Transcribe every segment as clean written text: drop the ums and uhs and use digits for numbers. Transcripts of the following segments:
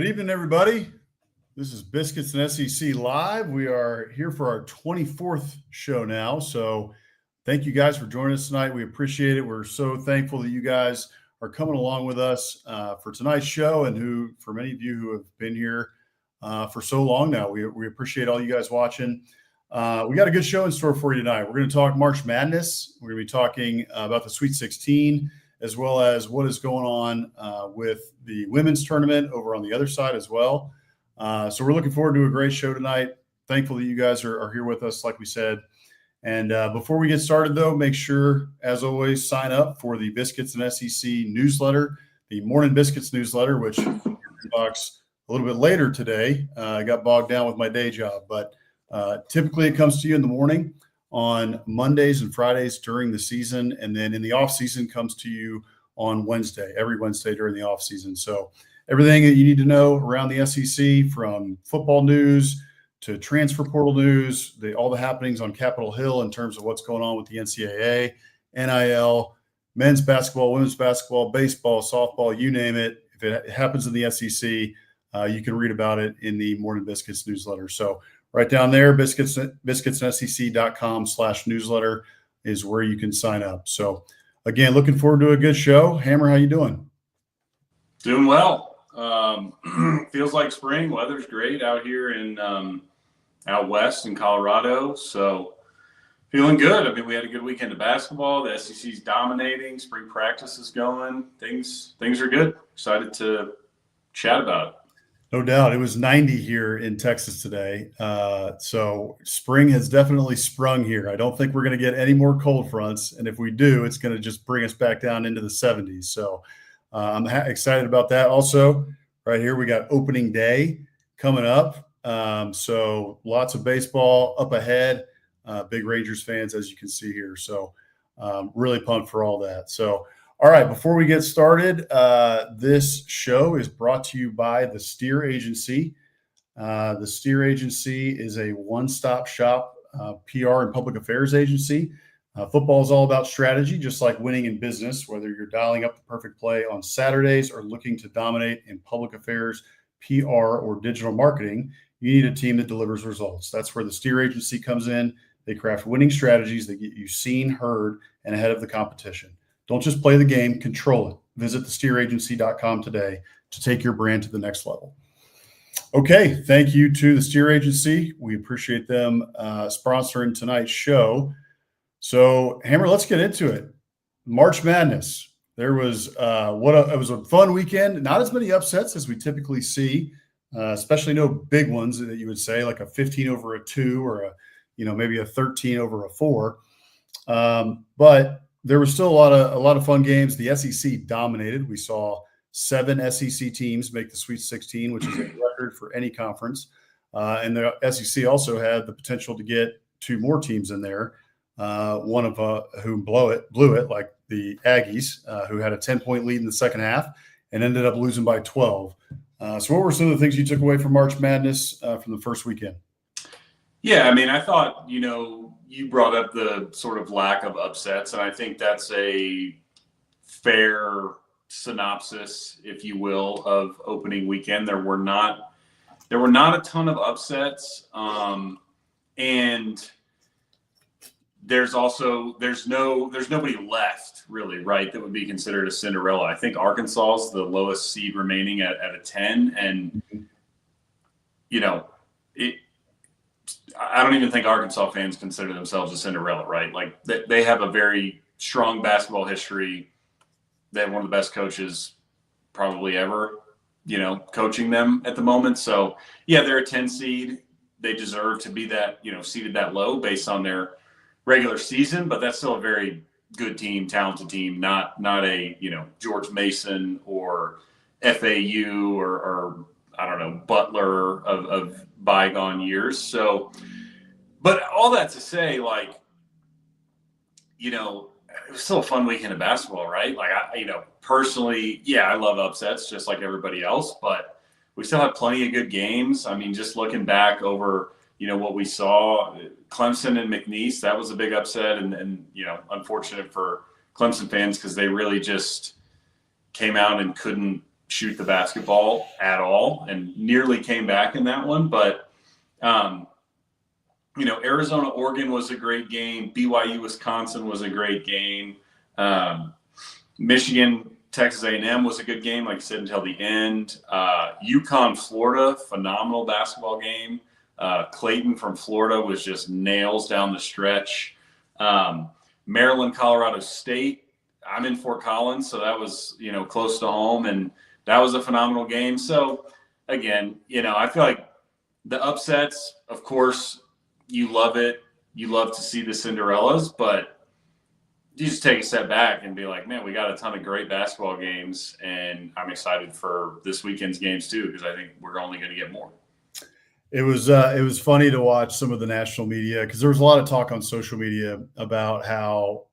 Good evening, everybody. This is Biscuits and SEC Live. We are here for our 24th show now. So thank you guys for joining us tonight. We appreciate it. We're so thankful that you guys are coming along with us for tonight's show, and for many of you who have been here for so long now. We appreciate all you guys watching. We got a good show in store for you tonight. We're going to talk March Madness. We're going to be talking about the Sweet 16, as well as what is going on with the women's tournament over on the other side as well. So we're looking forward to a great show tonight. Thankful that you guys are here with us, like we said. And before we get started, though, make sure, as always, sign up for the Biscuits and SEC newsletter, the Morning Biscuits newsletter, which box a little bit later today. I got bogged down with my day job, but typically it comes to you in the morning on Mondays and Fridays during the season, and then in the off season comes to you on every Wednesday during the off season. So everything that you need to know around the SEC, from football news to transfer portal news, all the happenings on Capitol Hill in terms of what's going on with the NCAA, NIL, men's basketball, women's basketball, baseball, softball, you name it. If it happens in the SEC, you can read about it in the Morning Biscuits newsletter. So right down there, biscuitsandsec.com/newsletter is where you can sign up. So again, looking forward to a good show. Hammer, how you doing? Doing well. Feels like spring. Weather's great out here in out west in Colorado. So feeling good. I mean, we had a good weekend of basketball. The SEC's dominating. Spring practice is going. Things are good. Excited to chat about it. No doubt. It was 90 here in Texas today. So spring has definitely sprung here. I don't think we're going to get any more cold fronts. And if we do, it's going to just bring us back down into the 70s. So I'm excited about that. Also, right here, we got opening day coming up. So lots of baseball up ahead. Big Rangers fans, as you can see here. So really pumped for all that. So all right, before we get started, this show is brought to you by the Steer Agency. The Steer Agency is a one-stop shop PR and public affairs agency. Football is all about strategy, just like winning in business. Whether you're dialing up the perfect play on Saturdays or looking to dominate in public affairs, PR, or digital marketing, you need a team that delivers results. That's where the Steer Agency comes in. They craft winning strategies that get you seen, heard, and ahead of the competition. Don't just play the game, control it. Visit thesteeragency.com today to take your brand to the next level. Okay, thank you to the Steer Agency. We appreciate them sponsoring tonight's show. So, Hammer, let's get into it. March Madness. There was it was a fun weekend. Not as many upsets as we typically see, especially no big ones that you would say, like a 15 over a 2 or maybe a 13 over a 4. But there was still a lot of fun games. The SEC dominated. We saw 7 SEC teams make the Sweet 16, which is a record for any conference. And the SEC also had the potential to get 2 more teams in there. One of whom blew it, like the Aggies, who had a 10-point lead in the second half and ended up losing by 12. So what were some of the things you took away from March Madness from the first weekend? Yeah, I mean, I thought, you brought up the sort of lack of upsets, and I think that's a fair synopsis, if you will, of opening weekend. There were not a ton of upsets, and there's nobody left really, right, that would be considered a Cinderella. I think Arkansas is the lowest seed remaining at a 10, and I don't even think Arkansas fans consider themselves a Cinderella, right? Like they have a very strong basketball history. They have one of the best coaches probably ever, coaching them at the moment. So yeah, they're a 10 seed. They deserve to be that, seeded that low based on their regular season, but that's still a very good team, talented team, not a, George Mason or FAU or I don't know, Butler of bygone years. So, but all that to say, it was still a fun weekend of basketball, right? Like, personally, yeah, I love upsets just like everybody else, but we still have plenty of good games. I mean, just looking back over, what we saw, Clemson and McNeese, that was a big upset. And unfortunate for Clemson fans because they really just came out and couldn't shoot the basketball at all and nearly came back in that one. But, Arizona, Oregon was a great game. BYU, Wisconsin was a great game. Michigan, Texas A&M was a good game, like I said, until the end. UConn, Florida, phenomenal basketball game. Clayton from Florida was just nails down the stretch. Maryland, Colorado State. I'm in Fort Collins, so that was, close to home, and that was a phenomenal game. So, again, I feel like the upsets, of course, you love it. You love to see the Cinderellas, but you just take a step back and be like, man, we got a ton of great basketball games, and I'm excited for this weekend's games too, because I think we're only going to get more. It was funny to watch some of the national media, because there was a lot of talk on social media about how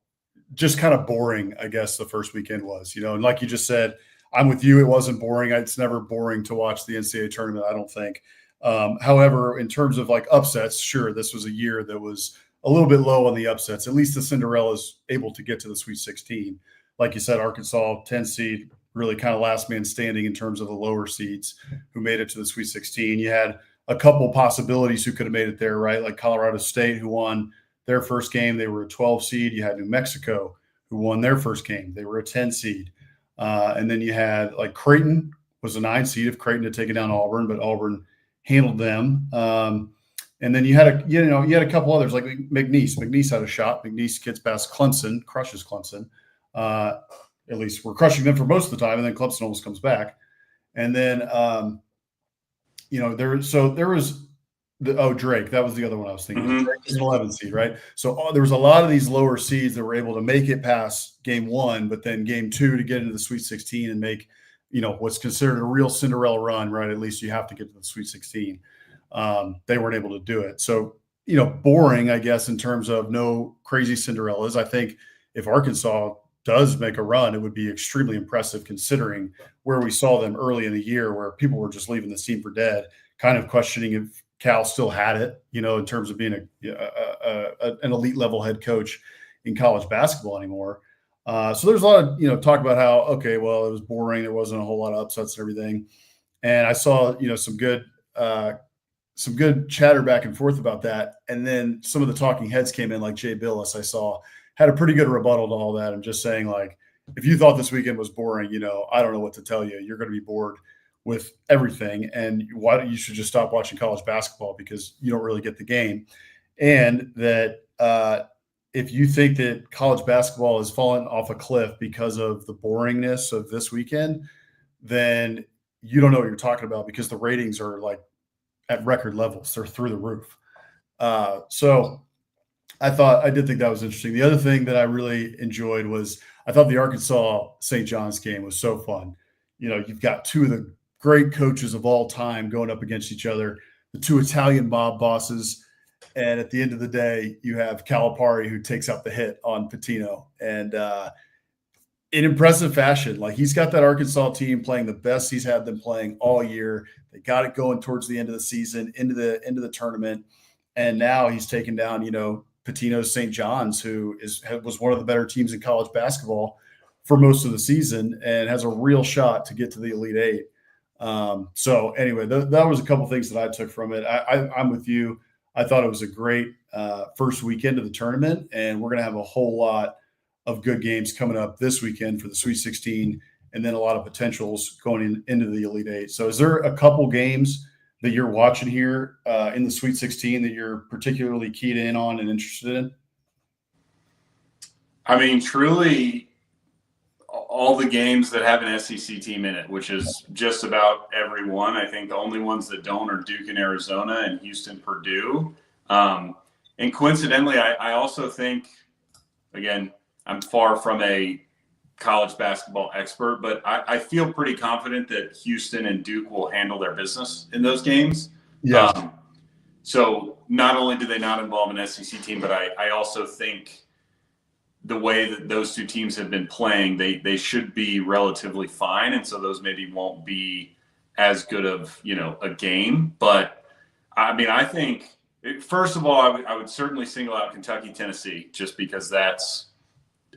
just kind of boring, I guess, the first weekend was, and like you just said, I'm with you. It wasn't boring. It's never boring to watch the NCAA tournament, I don't think. However, in terms of like upsets, sure, this was a year that was a little bit low on the upsets. At least the Cinderella's able to get to the Sweet 16. Like you said, Arkansas, 10 seed, really kind of last man standing in terms of the lower seeds who made it to the Sweet 16. You had a couple possibilities who could have made it there, right? Like Colorado State, who won their first game. They were a 12 seed. You had New Mexico, who won their first game. They were a 10 seed. And then you had like Creighton was a 9 seed if Creighton had taken down Auburn, but Auburn handled them. And then you had a couple others like McNeese. McNeese had a shot. McNeese gets past Clemson, crushes Clemson. At least we're crushing them for most of the time, and then Clemson almost comes back. And then there was Drake. That was the other one I was thinking. Mm-hmm. Drake is an 11 seed, right? So there was a lot of these lower seeds that were able to make it past game 1, but then game 2 to get into the Sweet 16 and make what's considered a real Cinderella run, right? At least you have to get to the Sweet 16. They weren't able to do it. So, boring, I guess, in terms of no crazy Cinderellas. I think if Arkansas does make a run, it would be extremely impressive considering where we saw them early in the year, where people were just leaving the team for dead, kind of questioning if Cal still had it, in terms of being an elite level head coach in college basketball anymore. So there's a lot of, talk about how, okay, well, it was boring. There wasn't a whole lot of upsets and everything. And I saw, some good chatter back and forth about that. And then some of the talking heads came in, like Jay Billis, I saw, had a pretty good rebuttal to all that. And just saying, like, if you thought this weekend was boring, I don't know what to tell you. You're going to be bored with everything. And you should just stop watching college basketball because you don't really get the game. And that if you think that college basketball has fallen off a cliff because of the boringness of this weekend, then you don't know what you're talking about, because the ratings are like at record levels. They're through the roof. So I did think that was interesting. The other thing that I really enjoyed was I thought the Arkansas St. John's game was so fun. You've got two of the great coaches of all time going up against each other, the two Italian mob bosses. And at the end of the day, you have Calipari, who takes out the hit on Pitino. And in impressive fashion, like, he's got that Arkansas team playing the best he's had them playing all year. They got it going towards the end of the season, into the tournament. And now he's taken down, Pitino's St. John's, who was one of the better teams in college basketball for most of the season and has a real shot to get to the Elite Eight. So anyway, that was a couple things that I took from it. I'm with you. I thought it was a great first weekend of the tournament, and we're going to have a whole lot of good games coming up this weekend for the Sweet 16, and then a lot of potentials going into the Elite Eight. So is there a couple games that you're watching here in the Sweet 16 that you're particularly keyed in on and interested in? I mean, truly, all the games that have an SEC team in it, which is just about every one. I think the only ones that don't are Duke and Arizona and Houston, Purdue. And coincidentally, I also think, again, I'm far from a college basketball expert, but I feel pretty confident that Houston and Duke will handle their business in those games. Yeah. So not only do they not involve an SEC team, but I also think the way that those two teams have been playing, they should be relatively fine. And so those maybe won't be as good of, a game. But I mean, I think, first of all, I would certainly single out Kentucky, Tennessee, just because that's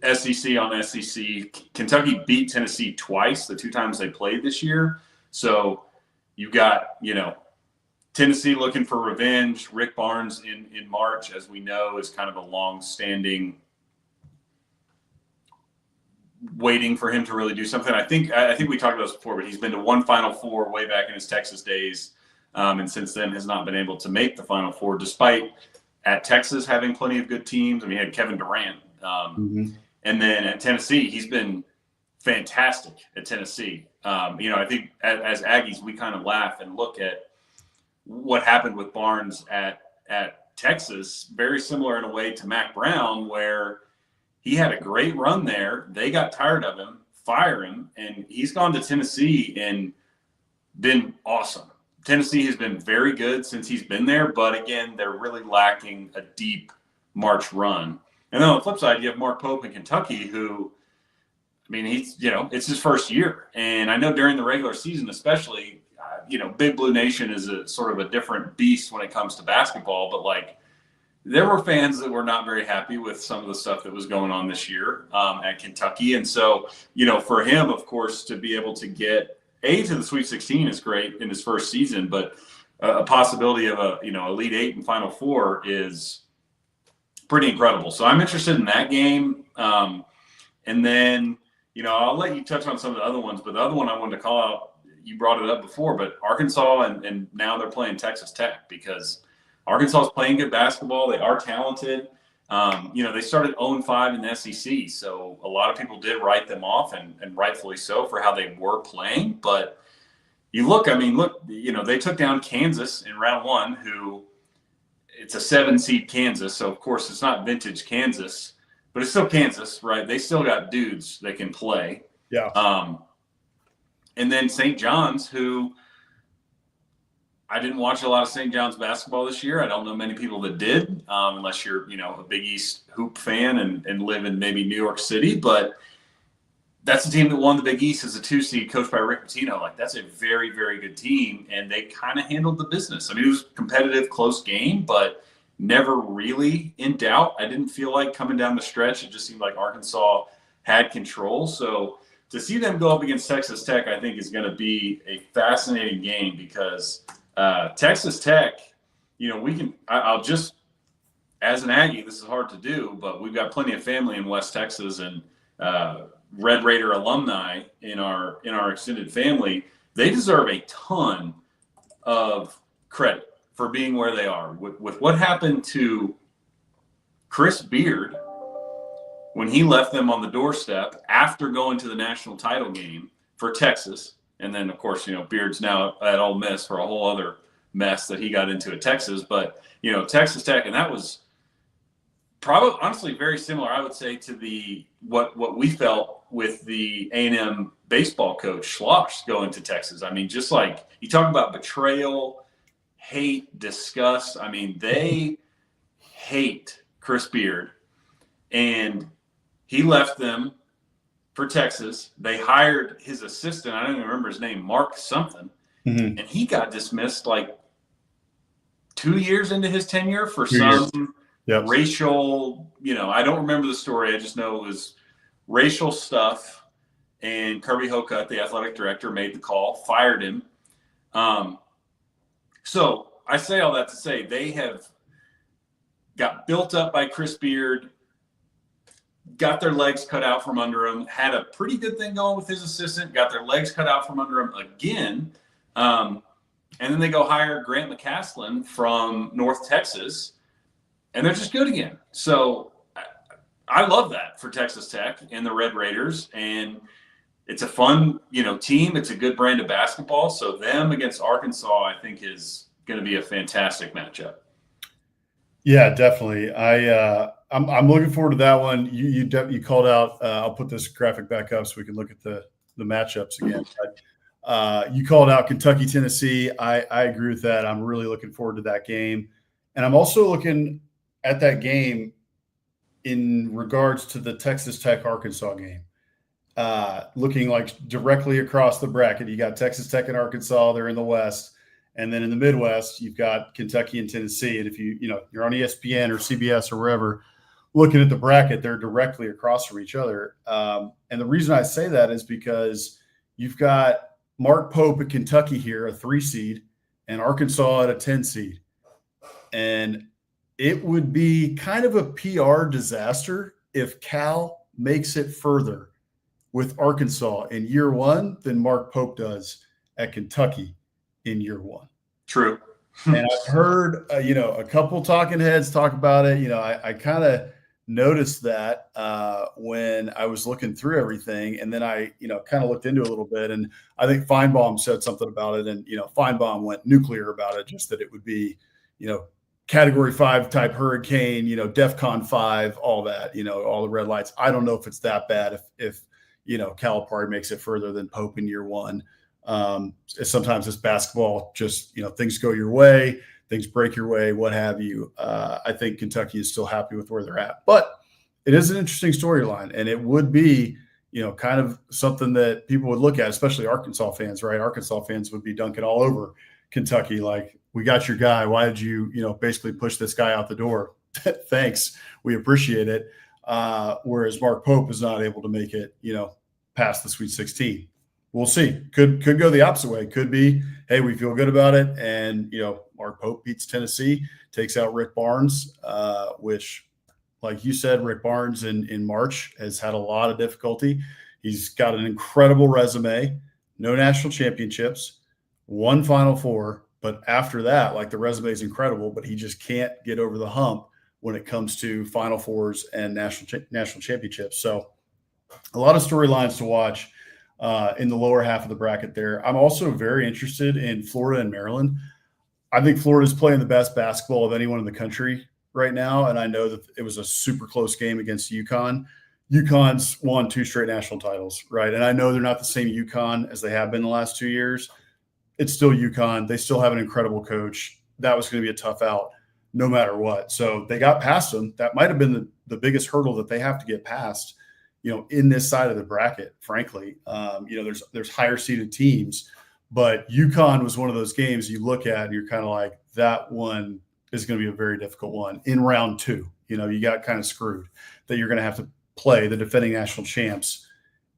SEC on SEC. Kentucky beat Tennessee twice, the 2 times they played this year. So you got, Tennessee looking for revenge. Rick Barnes in March, as we know, is kind of a long-standing waiting for him to really do something. I think we talked about this before, but he's been to one Final Four way back in his Texas days, and since then has not been able to make the Final Four, despite at Texas having plenty of good teams. I mean, he had Kevin Durant. And then at Tennessee, he's been fantastic at Tennessee. I think as Aggies, we kind of laugh and look at what happened with Barnes at Texas, very similar in a way to Mac Brown, where he had a great run there. They got tired of him, fire him, and he's gone to Tennessee and been awesome. Tennessee has been very good since he's been there, but again, they're really lacking a deep March run. And then on the flip side, you have Mark Pope in Kentucky, who, I mean, he's, it's his first year. And I know during the regular season, especially, Big Blue Nation is a sort of a different beast when it comes to basketball. But there were fans that were not very happy with some of the stuff that was going on this year at Kentucky. And so, for him, of course, to be able to get to the Sweet 16 is great in his first season, but a possibility of a Elite Eight and Final Four is pretty incredible. So I'm interested in that game. And then, I'll let you touch on some of the other ones, but the other one I wanted to call out, you brought it up before, but Arkansas and now they're playing Texas Tech, because Arkansas is playing good basketball. They are talented. They started 0-5 in the SEC, so a lot of people did write them off, and rightfully so, for how they were playing. But you look, they took down Kansas in round 1, who it's a 7-seed Kansas, so of course it's not vintage Kansas, but it's still Kansas, right? They still got dudes that can play. Yeah. And then St. John's, who I didn't watch a lot of St. John's basketball this year. I don't know many people that did, unless you're, a Big East hoop fan and live in maybe New York City. But that's the team that won the Big East as a 2-seed, coached by Rick Pitino. That's a very, very good team, and they kind of handled the business. I mean, it was a competitive, close game, but never really in doubt. I didn't feel like coming down the stretch, it just seemed like Arkansas had control. So to see them go up against Texas Tech, I think is going to be a fascinating game, because Texas Tech, I'll just, as an Aggie, this is hard to do, but we've got plenty of family in West Texas and Red Raider alumni in our extended family. They deserve a ton of credit for being where they are. With what happened to Chris Beard when he left them on the doorstep after going to the national title game for Texas. And then, of course, Beard's now at Ole Miss for a whole other mess that he got into at Texas. But, Texas Tech, and that was probably, honestly, very similar, I would say, to what we felt with the A&M baseball coach, Schloss, going to Texas. I mean, just like you talk about betrayal, hate, disgust. I mean, they hate Chris Beard. And he left them for Texas. They hired his assistant. I don't even remember his name, Mark something. And he got dismissed 2 years into his tenure for some racial, I don't remember the story. I just know it was racial stuff. And Kirby Hocutt, the athletic director, made the call, fired him. So I say all that to say they have got built up by Chris Beard, got their legs cut out from under him, had a pretty good thing going with his assistant, got their legs cut out from under him again. And then they go hire Grant McCaslin from North Texas, and they're just good again. So I love that for Texas Tech and the Red Raiders. And it's a fun, team. It's a good brand of basketball. So them against Arkansas, I think, is going to be a fantastic matchup. Yeah, definitely. I'm looking forward to that one. You called out. I'll put this graphic back up so we can look at the matchups again. You called out Kentucky, Tennessee. I agree with that. I'm really looking forward to that game, and I'm also looking at that game in regards to the Texas Tech Arkansas game. Looking directly across the bracket, you got Texas Tech and Arkansas. They're in the West. And then in the Midwest, you've got Kentucky and Tennessee. And if you're on ESPN or CBS or wherever, looking at the bracket, they're directly across from each other. And the reason I say that is because you've got Mark Pope at Kentucky here, a 3 seed, and Arkansas at a 10 seed. And it would be kind of a PR disaster if Cal makes it further with Arkansas in year one than Mark Pope does at Kentucky in year one. True. And I've heard, a couple talking heads talk about it. I kind of noticed that when I was looking through everything, and then I, kind of looked into it a little bit, and I think Feinbaum said something about it, and Feinbaum went nuclear about it, just that it would be, Category 5 type hurricane, DEFCON 5, all that, all the red lights. I don't know if it's that bad if Calipari makes it further than Pope in year one. Sometimes it's basketball, just, things go your way, things break your way, what have you. I think Kentucky is still happy with where they're at, but it is an interesting storyline, and it would be, kind of something that people would look at, especially Arkansas fans, right? Arkansas fans would be dunking all over Kentucky. Like, we got your guy. Why did you, basically push this guy out the door? Thanks. We appreciate it. Whereas Mark Pope is not able to make it, past the Sweet 16. We'll see. Could go the opposite way. Could be, hey, we feel good about it. And, Mark Pope beats Tennessee, takes out Rick Barnes, which, like you said, Rick Barnes in March has had a lot of difficulty. He's got an incredible resume, no national championships, 1 Final Four. But after that, like, the resume is incredible, but he just can't get over the hump when it comes to Final Fours and national championships. So a lot of storylines to watch in the lower half of the bracket there. I'm also very interested in Florida and Maryland. I think Florida's playing the best basketball of anyone in the country right now, and I know that it was a super close game against UConn. UConn's won 2 straight national titles, right? And I know they're not the same UConn as they have been the last 2 years. It's still UConn. They still have an incredible coach. That was going to be a tough out no matter what. So they got past them. That might have been the biggest hurdle that they have to get past, in this side of the bracket, frankly. There's higher seeded teams, but UConn was one of those games you look at and you're kind of like, that one is going to be a very difficult one in round 2. You got kind of screwed that you're going to have to play the defending national champs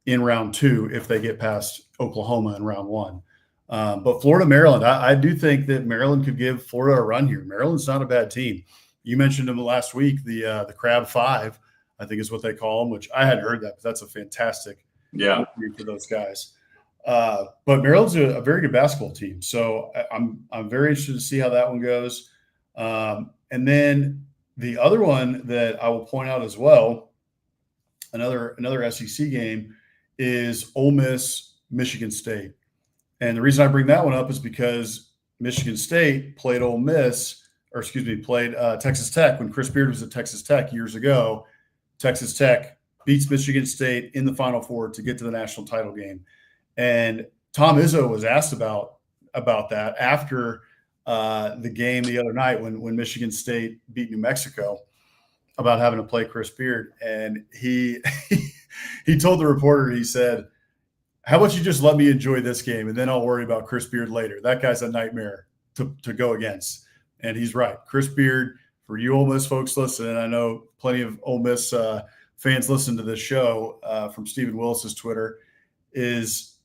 in round 2 if they get past Oklahoma in round 1. But Florida, Maryland, I do think that Maryland could give Florida a run here. Maryland's not a bad team. You mentioned them last week, the Crab 5, I think is what they call them, which I hadn't heard that, but that's a fantastic nickname for those guys. But Maryland's a very good basketball team. So I'm very interested to see how that one goes. And then the other one that I will point out as well, another SEC game, is Ole Miss, Michigan State. And the reason I bring that one up is because Michigan State played Texas Tech when Chris Beard was at Texas Tech years ago. Texas Tech beats Michigan State in the Final Four to get to the national title game. And Tom Izzo was asked about that after the game the other night when Michigan State beat New Mexico, about having to play Chris Beard. And he told the reporter, he said, how about you just let me enjoy this game and then I'll worry about Chris Beard later. That guy's a nightmare to go against. And he's right. Chris Beard, for you Ole Miss folks listening, I know plenty of Ole Miss fans listen to this show from Stephen Willis's Twitter, is,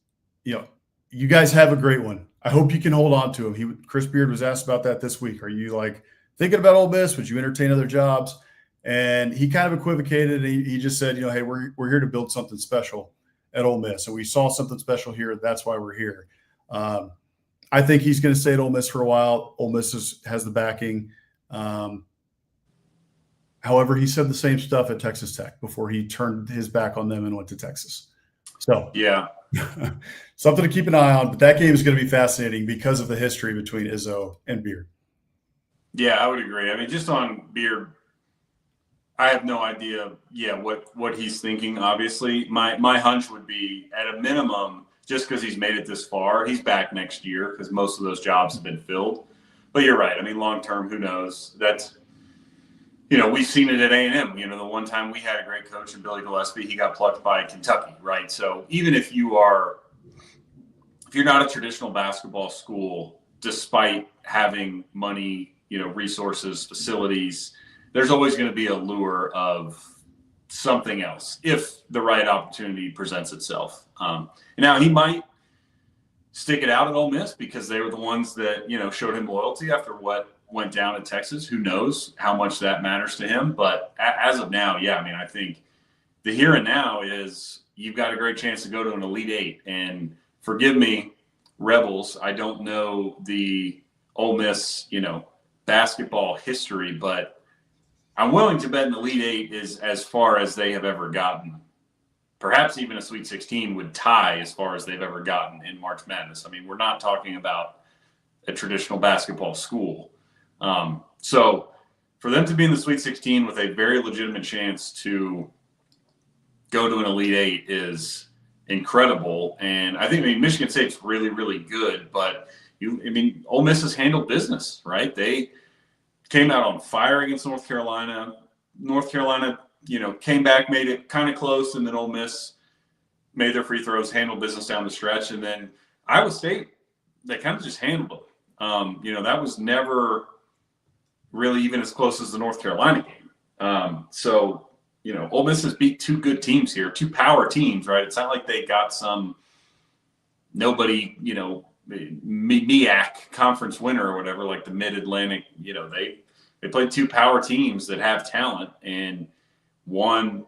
you guys have a great one. I hope you can hold on to him. Chris Beard was asked about that this week. Are you thinking about Ole Miss? Would you entertain other jobs? And he kind of equivocated. He just said, hey, we're here to build something special at Ole Miss. And we saw something special here. That's why we're here. I think he's going to stay at Ole Miss for a while. Ole Miss has the backing. However, he said the same stuff at Texas Tech before he turned his back on them and went to Texas. So yeah, something to keep an eye on. But that game is going to be fascinating because of the history between Izzo and Beard. Yeah, I would agree. I mean, just on Beard, I have no idea, what he's thinking, obviously. My hunch would be, at a minimum, just because he's made it this far, he's back next year because most of those jobs have been filled. But you're right. I mean, long-term, who knows? That's, we've seen it at A&M. The one time we had a great coach in Billy Gillespie, he got plucked by Kentucky, right? So even if you're not a traditional basketball school, despite having money, resources, facilities, there's always going to be a lure of something else if the right opportunity presents itself. Now he might stick it out at Ole Miss because they were the ones that, showed him loyalty after what went down at Texas. Who knows how much that matters to him? But as of now, yeah, I think the here and now is you've got a great chance to go to an Elite Eight. And forgive me, Rebels, I don't know the Ole Miss, basketball history, but I'm willing to bet an Elite Eight is as far as they have ever gotten. Perhaps even a Sweet 16 would tie as far as they've ever gotten in March Madness. We're not talking about a traditional basketball school. So for them to be in the Sweet 16 with a very legitimate chance to go to an Elite Eight is incredible. And I think Michigan State's really, really good, but Ole Miss has handled business, right? They came out on fire against North Carolina. North Carolina, came back, made it kind of close, and then Ole Miss made their free throws, handled business down the stretch. And then Iowa State, they kind of just handled them. That was never really even as close as the North Carolina game. So Ole Miss has beat two good teams here, two power teams, right? It's not like they got some nobody, MEAC conference winner or whatever, like the Mid-Atlantic. They played two power teams that have talent and won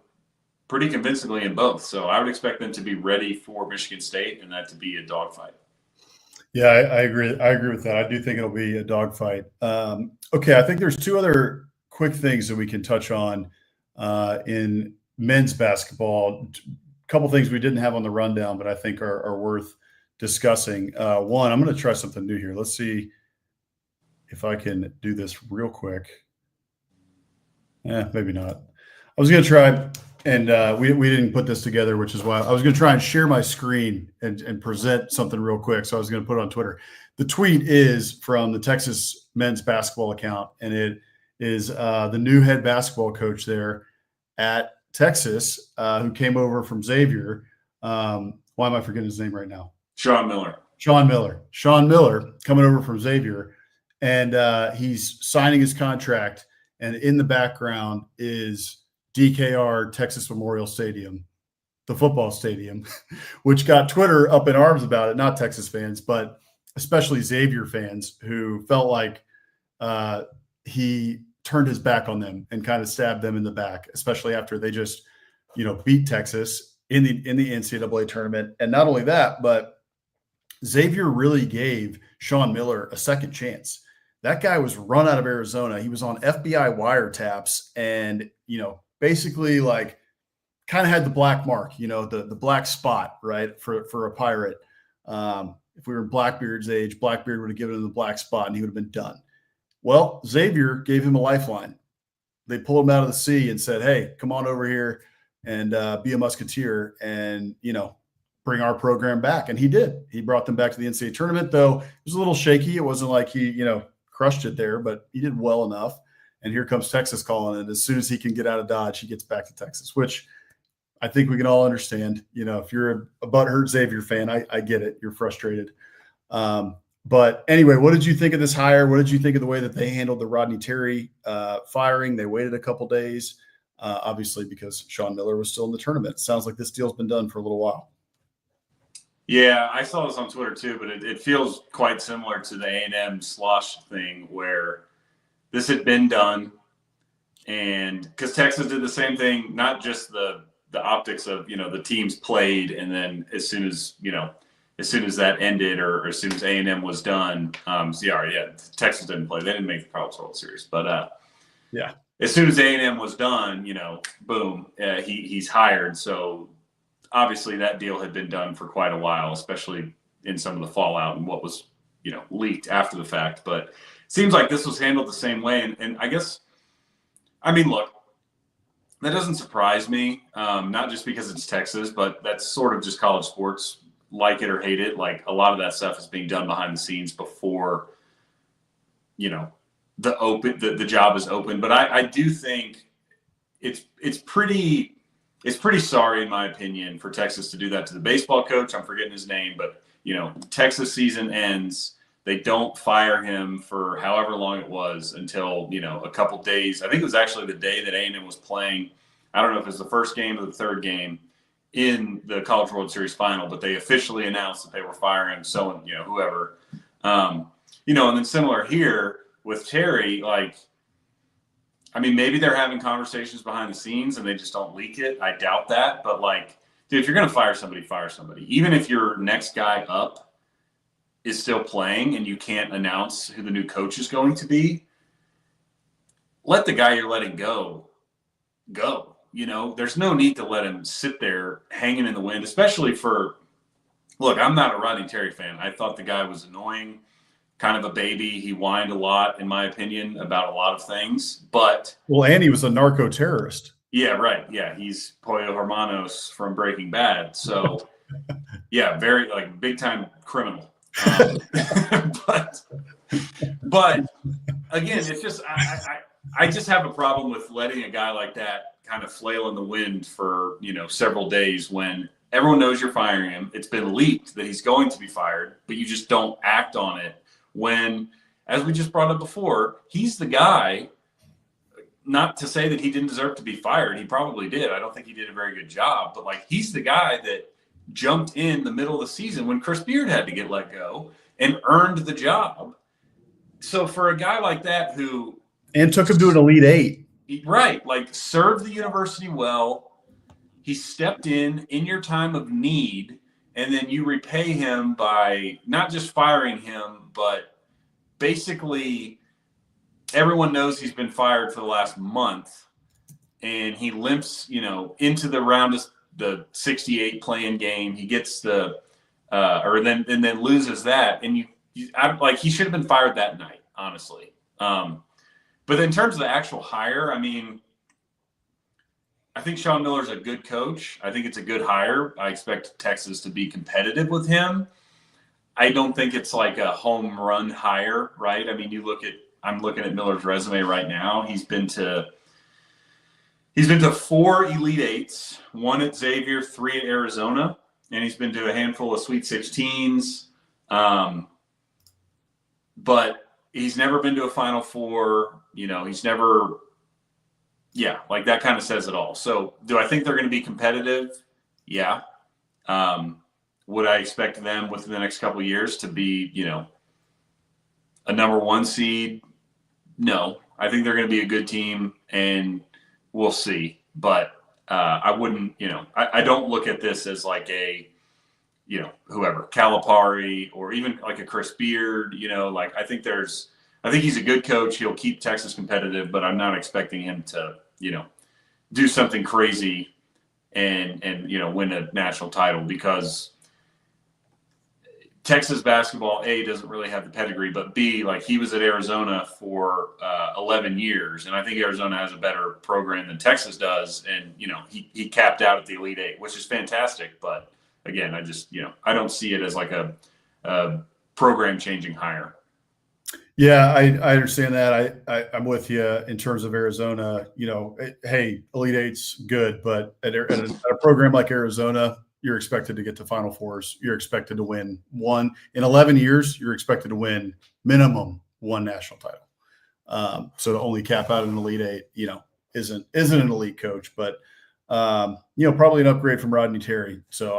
pretty convincingly in both. So I would expect them to be ready for Michigan State and that to be a dogfight. Yeah, I agree. I agree with that. I do think it'll be a dogfight. Okay, I think there's two other quick things that we can touch on in men's basketball. A couple things we didn't have on the rundown, but I think are worth discussing. One, I'm going to try something new here. Let's see if I can do this real quick. Maybe not. I was going to try, and we didn't put this together, which is why I was going to try and share my screen and present something real quick. So I was going to put it on Twitter. The tweet is from the Texas men's basketball account, and it is the new head basketball coach there at Texas who came over from Xavier. Why am I forgetting his name right now? Sean Miller coming over from Xavier, and he's signing his contract. And in the background is DKR Texas Memorial Stadium, the football stadium, which got Twitter up in arms about it. Not Texas fans, but especially Xavier fans who felt like he turned his back on them and kind of stabbed them in the back, especially after they just, beat Texas in the NCAA tournament. And not only that, but Xavier really gave Sean Miller a second chance. That guy was run out of Arizona. He was on FBI wiretaps and, basically like kind of had the black mark, the black spot, right, for a pirate. If we were in Blackbeard's age, Blackbeard would have given him the black spot and he would have been done. Well, Xavier gave him a lifeline. They pulled him out of the sea and said, hey, come on over here and be a musketeer and, bring our program back. And he did. He brought them back to the NCAA tournament, though it was a little shaky. It wasn't like he, crushed it there, but he did well enough. And here comes Texas calling it. As soon as he can get out of Dodge, he gets back to Texas, which I think we can all understand. If you're a butthurt Xavier fan, I get it. You're frustrated. But anyway, what did you think of this hire? What did you think of the way that they handled the Rodney Terry firing? They waited a couple days, obviously, because Sean Miller was still in the tournament. It sounds like this deal's been done for a little while. Yeah, I saw this on Twitter too, but it feels quite similar to the A&M slosh thing where this had been done. And because Texas did the same thing, not just the optics of, the teams played. And then as soon as that ended or as soon as A&M was done, Texas didn't play. They didn't make the College World Series. But as soon as A&M was done, boom, he's hired. So obviously that deal had been done for quite a while, especially in some of the fallout and what was, leaked after the fact. But it seems like this was handled the same way. And I guess, look, that doesn't surprise me, not just because it's Texas, but that's sort of just college sports, like it or hate it. Like a lot of that stuff is being done behind the scenes before, the job is open. But I do think it's pretty sorry, in my opinion, for Texas to do that to the baseball coach. I'm forgetting his name, but Texas season ends. They don't fire him for however long it was until, a couple days. I think it was actually the day that A&M was playing. I don't know if it was the first game or the third game in the College World Series final, but they officially announced that they were firing whoever. And then similar here with Terry, maybe they're having conversations behind the scenes and they just don't leak it. I doubt that. But, dude, if you're going to fire somebody, fire somebody. Even if your next guy up is still playing and you can't announce who the new coach is going to be, let the guy you're letting go. There's no need to let him sit there hanging in the wind, especially look, I'm not a Rodney Terry fan. I thought the guy was annoying, kind of a baby. He whined a lot, in my opinion, about a lot of things. But and he was a narco terrorist. Yeah, right. Yeah, he's Pollo Hermanos from Breaking Bad. So, yeah, very big time criminal. But again, it's just I just have a problem with letting a guy like that kind of flail in the wind for several days when everyone knows you're firing him. It's been leaked that he's going to be fired, but you just don't act on it when, as we just brought up before, he's the guy. Not to say that he didn't deserve to be fired. He probably did. I don't think he did a very good job, but he's the guy that jumped in the middle of the season when Chris Beard had to get let go and earned the job. So for a guy like that and took him to an Elite Eight, right, served the university well, he stepped in your time of need, and then you repay him by not just firing him, but basically everyone knows he's been fired for the last month, and he limps, into the round of the 68 playing game. He gets then loses that, and he should have been fired that night, honestly. But in terms of the actual hire, I think Sean Miller's a good coach. I think it's a good hire. I expect Texas to be competitive with him. I don't think it's a home run hire, right? I'm looking at Miller's resume right now. He's been to 4 Elite Eights, 1 at Xavier, 3 at Arizona, and he's been to a handful of Sweet 16s. But he's never been to a Final Four. He's never – that kind of says it all. So do I think they're going to be competitive? Yeah. Would I expect them within the next couple of years to be, a number 1 seed? No. I think they're going to be a good team, and we'll see. But I wouldn't, I don't look at this as whoever, Calipari or even a Chris Beard, I think he's a good coach. He'll keep Texas competitive, but I'm not expecting him to, do something crazy and win a national title, because Texas basketball, A, doesn't really have the pedigree, but B, he was at Arizona for 11 years, and I think Arizona has a better program than Texas does, and, he capped out at the Elite Eight, which is fantastic, but again, I just, I don't see it as a program-changing hire. Yeah, I understand that. I'm with you in terms of Arizona. Hey, Elite Eight's good, but at a program like Arizona, you're expected to get to Final Fours. You're expected to win 1 in 11 years. You're expected to win minimum 1 national title. So to only cap out an Elite Eight, isn't an elite coach, but probably an upgrade from Rodney Terry. So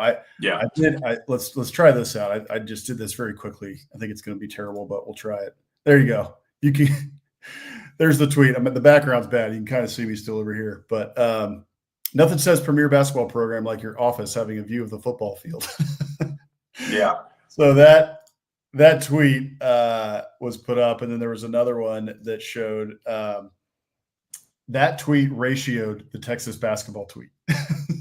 let's try this out. I just did this very quickly. I think it's going to be terrible, but we'll try it. There you go. There's the tweet. The background's bad. You can kind of see me still over here, but nothing says premier basketball program like your office having a view of the football field. Yeah. So that tweet was put up, and then there was another one that showed that tweet ratioed the Texas basketball tweet.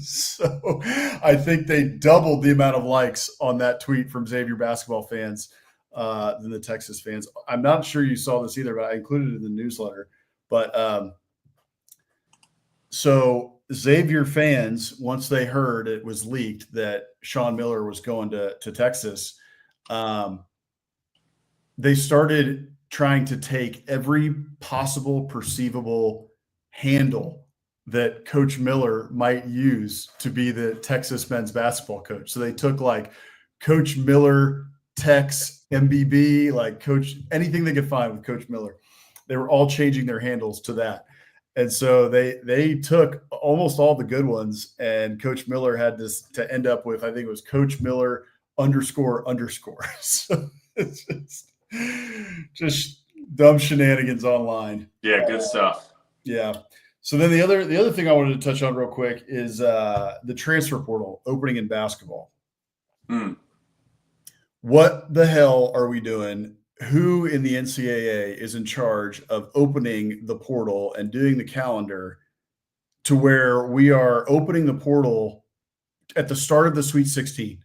So I think they doubled the amount of likes on that tweet from Xavier basketball fans than the Texas fans. I'm not sure you saw this either, but I included it in the newsletter. But so Xavier fans, once they heard it was leaked that Sean Miller was going to Texas, they started trying to take every possible perceivable handle that Coach Miller might use to be the Texas men's basketball coach. So they took Coach Miller Tex, MBB, like Coach, anything they could find with Coach Miller. They were all changing their handles to that. And so they took almost all the good ones, and Coach Miller had this to end up with, I think it was Coach Miller __. So it's just dumb shenanigans online. Yeah, good stuff. Yeah. So then the other thing I wanted to touch on real quick is the transfer portal opening in basketball. What the hell are we doing? Who in the NCAA is in charge of opening the portal and doing the calendar to where we are opening the portal at the start of the Sweet 16?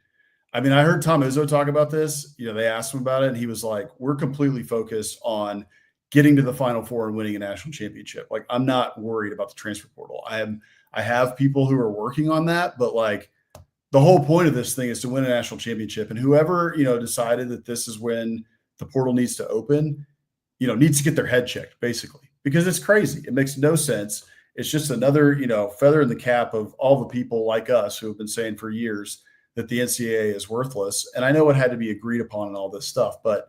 I mean, I heard Tom Izzo talk about this. They asked him about it, and he was like, we're completely focused on getting to the Final Four and winning a national championship. Like, I'm not worried about the transfer portal. I have people who are working on that, but like the whole point of this thing is to win a national championship. And whoever, decided that this is when the portal needs to open, needs to get their head checked, basically, because it's crazy. It makes no sense. It's just another, feather in the cap of all the people like us who have been saying for years that the NCAA is worthless. And I know it had to be agreed upon and all this stuff, but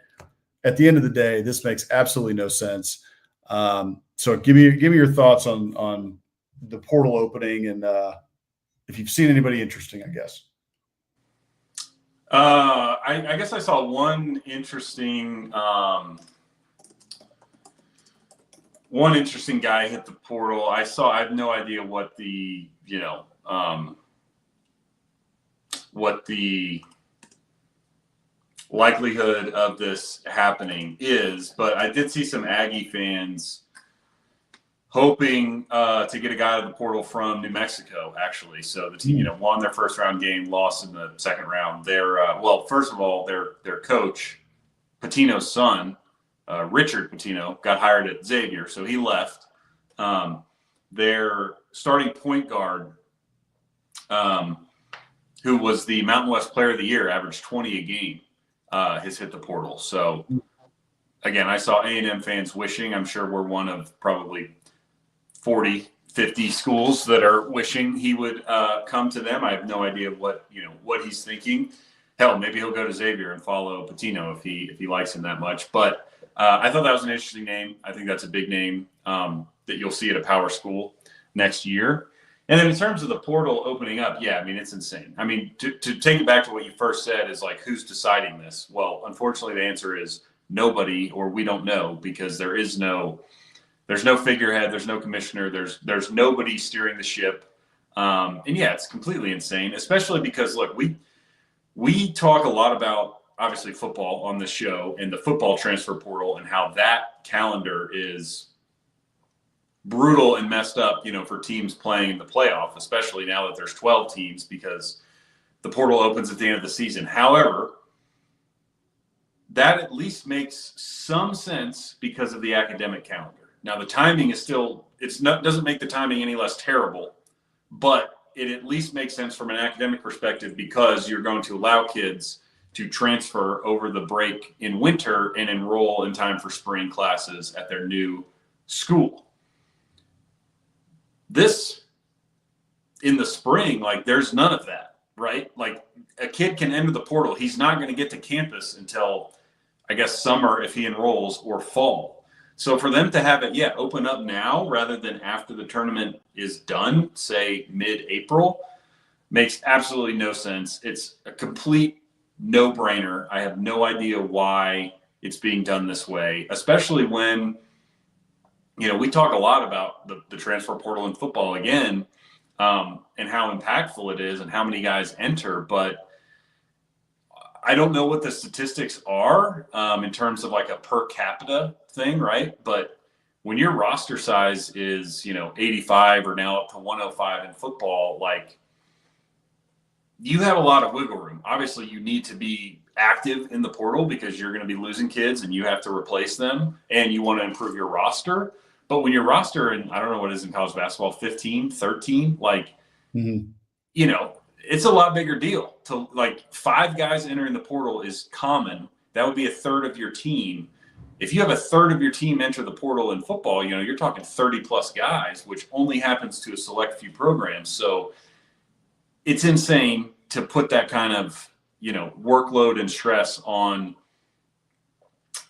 at the end of the day, this makes absolutely no sense. So give me your thoughts on the portal opening, and if you've seen anybody interesting, I guess. I guess I saw one interesting guy hit the portal. I have no idea what the likelihood of this happening is, but I did see some Aggie fans hoping to get a guy out of the portal from New Mexico, actually. So the team, won their first round game, lost in the second round. First of all, their coach, Patino's son, Richard Patino, got hired at Xavier, so he left. Their starting point guard, who was the Mountain West Player of the Year, averaged 20 a game, has hit the portal. So, again, I saw A&M fans wishing. I'm sure we're one of probably 40, 50 schools that are wishing he would come to them. I have no idea what he's thinking. Hell, maybe he'll go to Xavier and follow Patino if he likes him that much. But I thought that was an interesting name. I think that's a big name that you'll see at a power school next year. And then in terms of the portal opening up, yeah, I mean, it's insane. I mean, to take it back to what you first said is like, who's deciding this? Well, unfortunately, the answer is nobody, or we don't know, because there's no figurehead, there's no commissioner, there's nobody steering the ship. And yeah, it's completely insane, especially because, look, we talk a lot about, obviously, football on the show and the football transfer portal and how that calendar is brutal and messed up, for teams playing in the playoff, especially now that there's 12 teams because the portal opens at the end of the season. However, that at least makes some sense because of the academic calendar. Now, the timing is still, doesn't make the timing any less terrible, but it at least makes sense from an academic perspective because you're going to allow kids to transfer over the break in winter and enroll in time for spring classes at their new school. This, in the spring, like, there's none of that, right? Like, a kid can enter the portal. He's not going to get to campus until, I guess, summer if he enrolls, or fall. So for them to have it, open up now rather than after the tournament is done, say mid-April, makes absolutely no sense. It's a complete no-brainer. I have no idea why it's being done this way, especially when, we talk a lot about the transfer portal in football again, and how impactful it is and how many guys enter. But I don't know what the statistics are in terms of like a per capita thing, right? But when your roster size is, 85 or now up to 105 in football, like, you have a lot of wiggle room. Obviously, you need to be active in the portal because you're going to be losing kids and you have to replace them and you want to improve your roster. But when your roster, and I don't know what it is in college basketball, 15, 13, like, it's a lot bigger deal. To like 5 guys entering the portal is common. That would be a third of your team. If you have a third of your team enter the portal in football, you're talking 30 plus guys, which only happens to a select few programs. So it's insane to put that kind of workload and stress on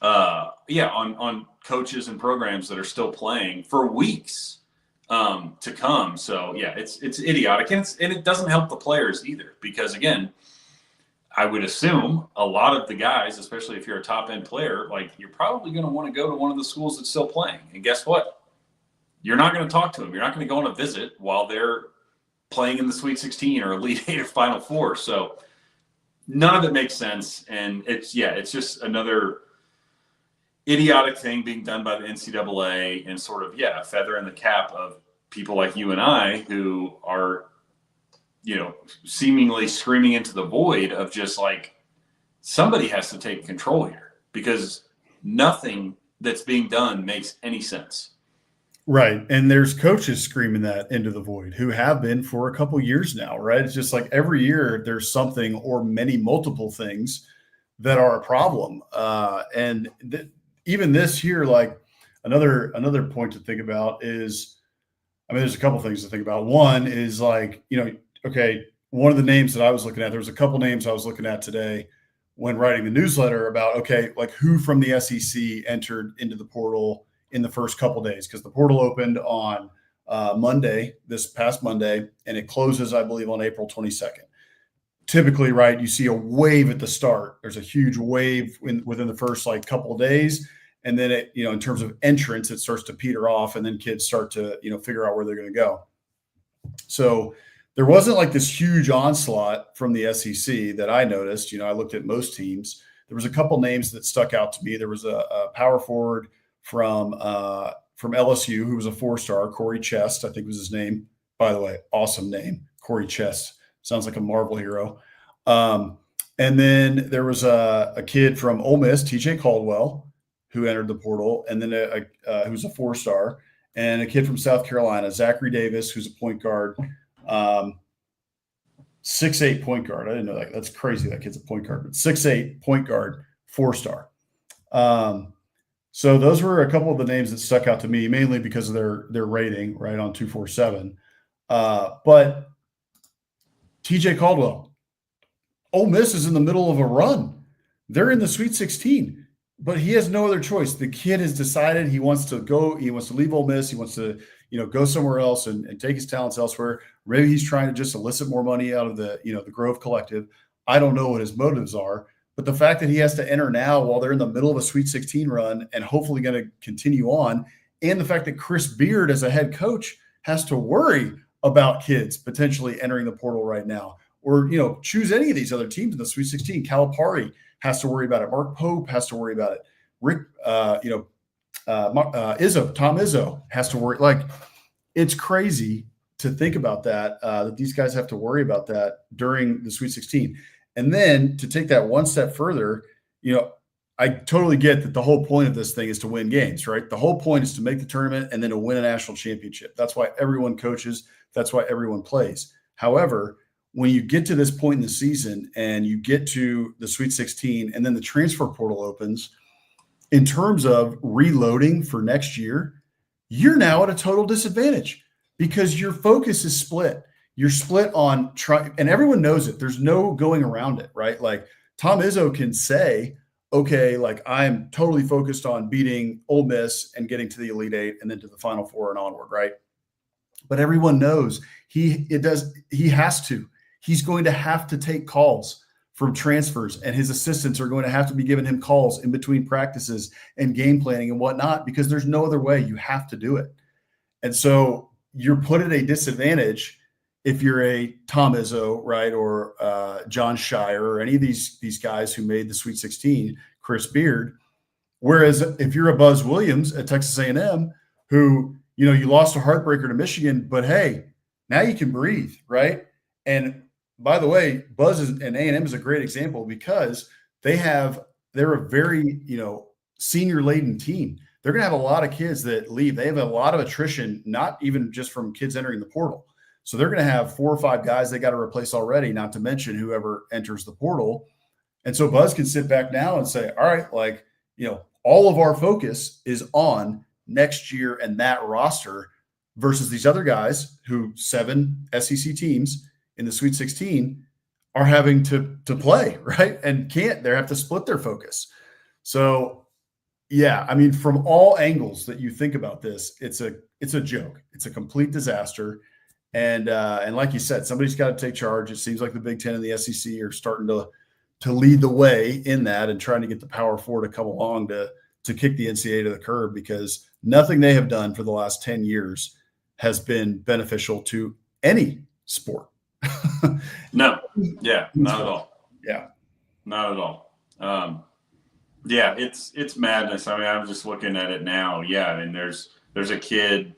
on coaches and programs that are still playing for weeks to come. So yeah, it's idiotic, and it doesn't help the players either, because again, I would assume a lot of the guys, especially if you're a top end player, like, you're probably going to want to go to one of the schools that's still playing. And guess what? You're not going to talk to them. You're not going to go on a visit while they're playing in the Sweet 16 or Elite 8 or Final Four. So none of it makes sense. And it's just another idiotic thing being done by the NCAA, and sort of, a feather in the cap of people like you and I who are, seemingly screaming into the void of just like, somebody has to take control here, because nothing that's being done makes any sense. Right. And there's coaches screaming that into the void who have been for a couple years now, right? It's just like every year there's something or multiple things that are a problem. Even this year, like, another point to think about is, there's a couple things to think about. One is, like, okay, one of the names that I was looking at, there was a couple names I was looking at today when writing the newsletter about, okay, like, who from the SEC entered into the portal in the first couple days, because the portal opened on this past Monday, and it closes, I believe, on April 22nd. Typically, right, you see a wave at the start. There's a huge wave within the first couple of days, and then it, in terms of entrance, it starts to peter off, and then kids start to figure out where they're going to go. So there wasn't like this huge onslaught from the SEC that I noticed. I looked at most teams. There was a couple names that stuck out to me. There was a power forward from LSU who was a 4-star, Corey Chest, I think was his name. By the way, awesome name, Corey Chest. Sounds like a Marvel hero. And then there was a kid from Ole Miss, TJ Caldwell, who entered the portal, and then who's a 4-star, and a kid from South Carolina, Zachary Davis, who's a point guard, 6'8" point guard. I didn't know that. That's crazy. That kid's a point guard, but 6'8" point guard, 4-star. So those were a couple of the names that stuck out to me, mainly because of their rating right on 247. But TJ Caldwell, Ole Miss is in the middle of a run. They're in the Sweet 16, but he has no other choice. The kid has decided he wants to go. He wants to leave Ole Miss. He wants to, go somewhere else and take his talents elsewhere. Maybe he's trying to just elicit more money out of the Grove Collective. I don't know what his motives are, but the fact that he has to enter now while they're in the middle of a Sweet 16 run and hopefully going to continue on, and the fact that Chris Beard as a head coach has to worry about kids potentially entering the portal right now, or, choose any of these other teams in the Sweet 16. Calipari has to worry about it. Mark Pope has to worry about it. Rick, Tom Izzo has to worry. Like, it's crazy to think about that, that these guys have to worry about that during the Sweet 16. And then to take that one step further, I totally get that the whole point of this thing is to win games, right? The whole point is to make the tournament and then to win a national championship. That's why everyone coaches. That's why everyone plays. However, when you get to this point in the season and you get to the Sweet 16 and then the transfer portal opens, in terms of reloading for next year, you're now at a total disadvantage because your focus is split. You're split on and everyone knows it. There's no going around it, right? Like, Tom Izzo can say, okay, like, I'm totally focused on beating Ole Miss and getting to the Elite 8 and then to the Final Four and onward, right? But everyone knows he has to. He's going to have to take calls from transfers, and his assistants are going to have to be giving him calls in between practices and game planning and whatnot, because there's no other way. You have to do it. And so you're put at a disadvantage if you're a Tom Izzo, right, or John Shire, or any of these guys who made the Sweet 16, Chris Beard. Whereas if you're a Buzz Williams at Texas A&M, who, you lost a heartbreaker to Michigan, but hey, now you can breathe, right? And by the way, Buzz and A&M is a great example because they're a very, senior laden team. They're going to have a lot of kids that leave. They have a lot of attrition, not even just from kids entering the portal. So they're going to have 4 or 5 guys they got to replace already, not to mention whoever enters the portal. And so Buzz can sit back now and say, all right, like, all of our focus is on next year and that roster versus these other guys who 7 SEC teams in the Sweet 16 are having to play, right? And can't. They have to split their focus. So, yeah, I mean, from all angles that you think about this, it's a joke. It's a complete disaster. And like you said, somebody's got to take charge. It seems like the Big Ten and the SEC are starting to lead the way in that and trying to get the Power Four to come along to kick the NCAA to the curb, because nothing they have done for the last 10 years has been beneficial to any sport. No. Yeah, not at all. Yeah. Not at all. Yeah, it's madness. I mean, I'm just looking at it now. Yeah, I mean, there's a kid.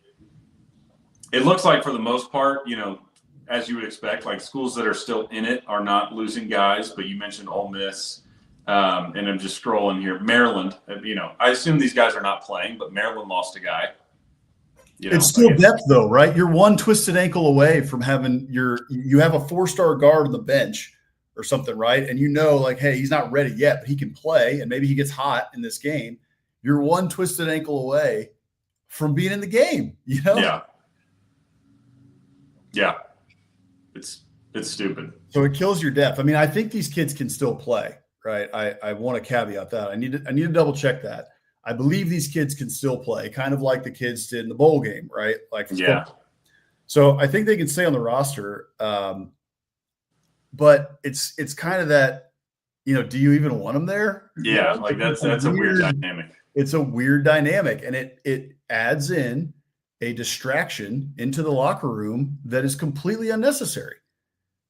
It looks like for the most part, as you would expect, like schools that are still in it are not losing guys. But you mentioned Ole Miss, and I'm just scrolling here. Maryland, I assume these guys are not playing, but Maryland lost a guy. It's still depth, though, right? You're one twisted ankle away from having you have a 4-star guard on the bench or something, right? And like, hey, he's not ready yet, but he can play, and maybe he gets hot in this game. You're one twisted ankle away from being in the game, Yeah. Yeah. It's stupid. So it kills your depth. I mean, I think these kids can still play, right? I want to caveat that. I need to double check that. I believe these kids can still play, kind of like the kids did in the bowl game, right? Yeah. So I think they can stay on the roster. But it's kind of that, do you even want them there? Yeah, that's a weird dynamic. It's a weird dynamic, and it adds in a distraction into the locker room that is completely unnecessary.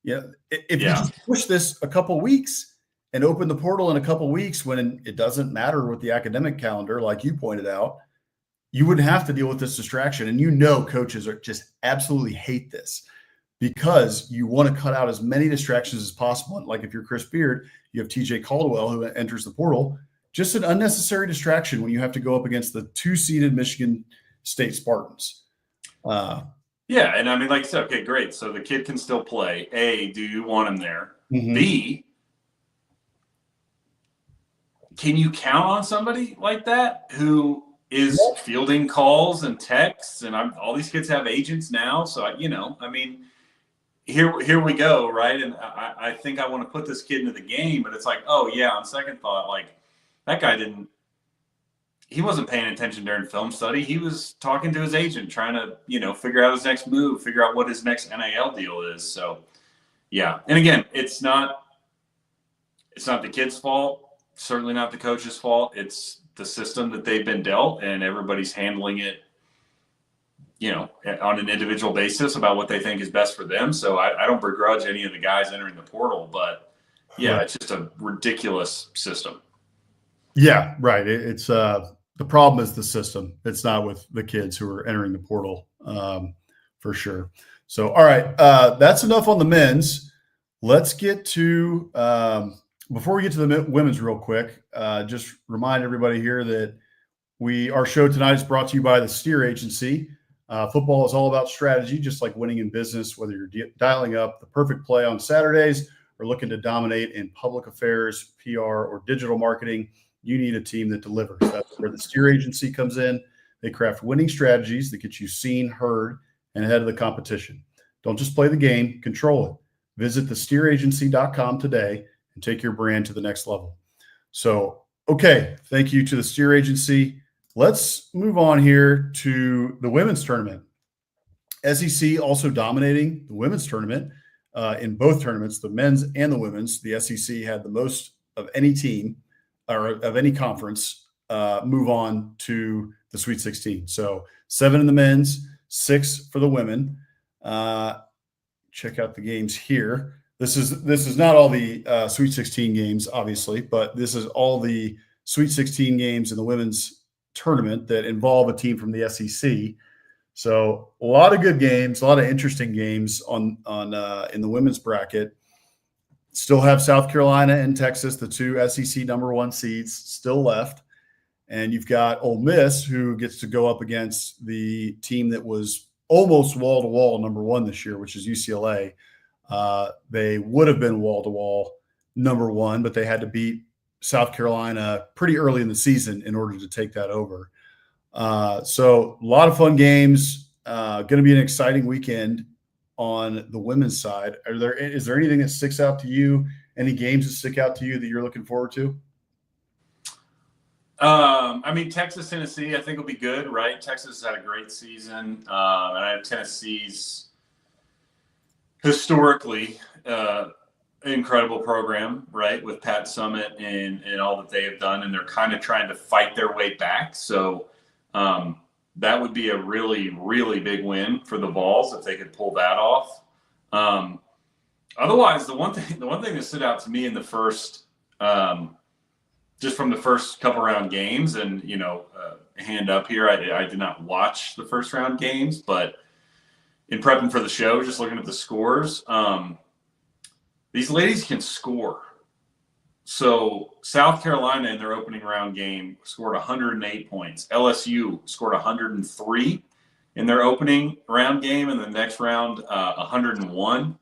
If you just push this a couple weeks and open the portal in a couple weeks when it doesn't matter with the academic calendar, like you pointed out, you wouldn't have to deal with this distraction. And coaches are just absolutely hate this because you want to cut out as many distractions as possible. Like if you're Chris Beard, you have TJ Caldwell who enters the portal. Just an unnecessary distraction when you have to go up against the 2-seeded Michigan State Spartans. Yeah, and I mean, like I said, okay, great. So the kid can still play. A, do you want him there? Mm-hmm. B, can you count on somebody like that who is fielding calls and texts? And all these kids have agents now, so I mean, here we go, right? And I think I want to put this kid into the game, but it's like, oh yeah, on second thought, like that guy he wasn't paying attention during film study. He was talking to his agent, trying to, figure out his next move, figure out what his next NIL deal is. So, yeah. And again, it's not the kid's fault. Certainly not the coach's fault. It's the system that they've been dealt, and everybody's handling it, on an individual basis about what they think is best for them. So I don't begrudge any of the guys entering the portal, but yeah, it's just a ridiculous system. Yeah, right. It's the problem is the system. It's not with the kids who are entering the portal, for sure. So, all right, that's enough on the men's. Let's get to before we get to the women's real quick. Just remind everybody here that our show tonight is brought to you by the Steer Agency. Football is all about strategy, just like winning in business. Whether you're dialing up the perfect play on Saturdays or looking to dominate in public affairs, PR, or digital marketing, you need a team that delivers. That's where the Steer Agency comes in. They craft winning strategies that get you seen, heard, and ahead of the competition. Don't just play the game, control it. Visit thesteeragency.com today and take your brand to the next level. So, okay, thank you to the Steer Agency. Let's move on here to the women's tournament. SEC also dominating the women's tournament in both tournaments, the men's and the women's. The SEC had the most of any team or of any conference move on to the Sweet 16. So 7 in the men's, 6 for the women. Check out the games here. This is not all the Sweet 16 games, obviously, but this is all the Sweet 16 games in the women's tournament that involve a team from the SEC. So a lot of good games, a lot of interesting games on in the women's bracket. Still have South Carolina and Texas, the 2 SEC number 1 seeds still left. And you've got Ole Miss, who gets to go up against the team that was almost wall-to-wall number 1 this year, which is UCLA. They would have been wall-to-wall number 1, but they had to beat South Carolina pretty early in the season in order to take that over. So a lot of fun games. Going to be an exciting weekend on the women's side. Is there anything that sticks out to you? Any games that stick out to you that you're looking forward to? I mean, Texas, Tennessee, I think will be good, right? Texas has had a great season, and I have Tennessee's historically incredible program, right, with Pat Summitt and all that they have done, and they're kind of trying to fight their way back. So that would be a really, really big win for the Vols if they could pull that off. Otherwise, the one thing that stood out to me in the first, just from the first couple round games, and hand up here, I did not watch the first round games, but in prepping for the show, just looking at the scores, these ladies can score. So South Carolina in their opening round game scored 108 points. LSU scored 103 in their opening round game, and the next round 101.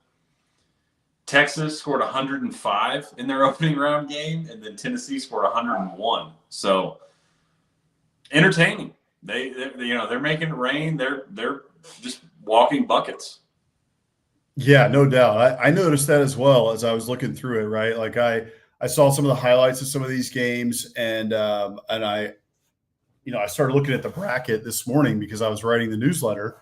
Texas scored 105 in their opening round game, and then Tennessee scored 101. So entertaining. They're making it rain. They're just walking buckets. Yeah, no doubt. I noticed that as well as I was looking through it, right? Like I saw some of the highlights of some of these games, and I started looking at the bracket this morning because I was writing the newsletter.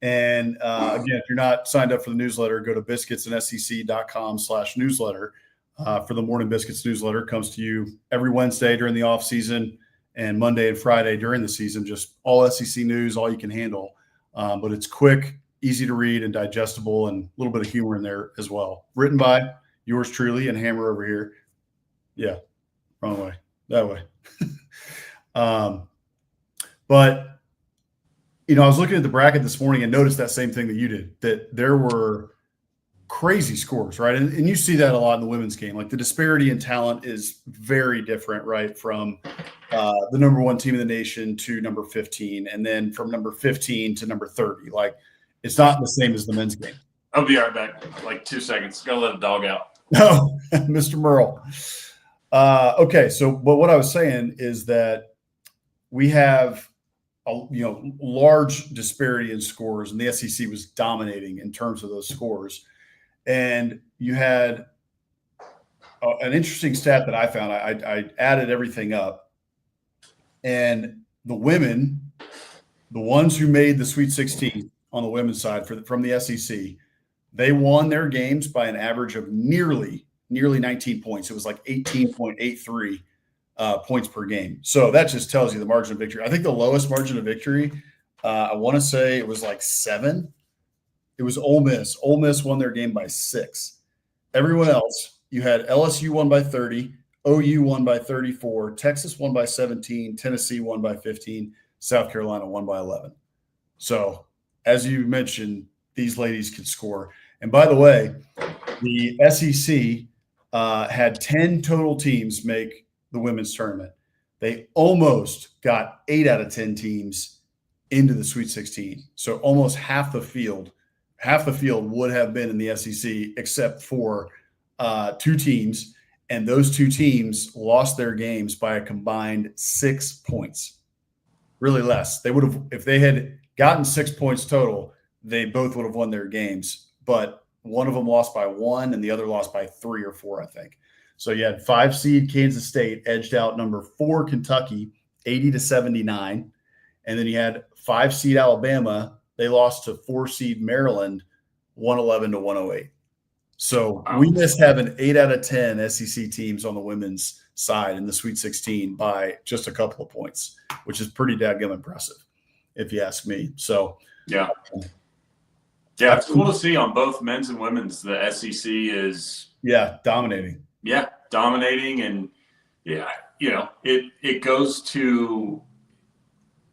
And again, if you're not signed up for the newsletter, go to biscuitsandsec.com/newsletter for the Morning Biscuits newsletter. It comes to you every Wednesday during the off season and Monday and Friday during the season, just all SEC news, all you can handle. But it's quick, easy to read, and digestible, and a little bit of humor in there as well. Written by yours truly and Hammer over here. Yeah, wrong way, that way. But I was looking at the bracket this morning and noticed that same thing that you did, that there were crazy scores, right? And you see that a lot in the women's game. Like the disparity in talent is very different, right? From the number 1 team in the nation to number 15, and then from number 15 to number 30. Like it's not the same as the men's game. I'll be right back. Like 2 seconds. Gotta let a dog out. No, Mr. Merle. Okay, but what I was saying is that we have a large disparity in scores, and the SEC was dominating in terms of those scores. And you had an interesting stat that I found. I added everything up, and the women, the ones who made the Sweet 16 on the women's side from the SEC, they won their games by an average of nearly 19 points. It was like 18.83 points per game. So that just tells you the margin of victory. I think the lowest margin of victory, I want to say it was like 7. It was Ole Miss. Ole Miss won their game by 6. Everyone else, you had LSU won by 30, OU won by 34, Texas won by 17, Tennessee won by 15, South Carolina won by 11. So as you mentioned, these ladies can score. And by the way, the SEC had 10 total teams make the women's tournament. They almost got 8 out of 10 teams into the Sweet 16. So almost half the field would have been in the SEC except for 2 teams. And those 2 teams lost their games by a combined 6 points. Really less. They would have, if they had gotten 6 points total, they both would have won their games. But one of them lost by 1 and the other lost by 3 or 4, I think. So you had 5 seed Kansas State edged out number 4 Kentucky 80-79, and then you had 5 seed Alabama. They lost to 4 seed Maryland 111-108. So we missed having 8 out of 10 SEC teams on the women's side in the Sweet 16 by just a couple of points, which is pretty dadgum impressive, if you ask me. So yeah, it's cool to see on both men's and women's. The SEC is dominating. Yeah, dominating, and it goes to.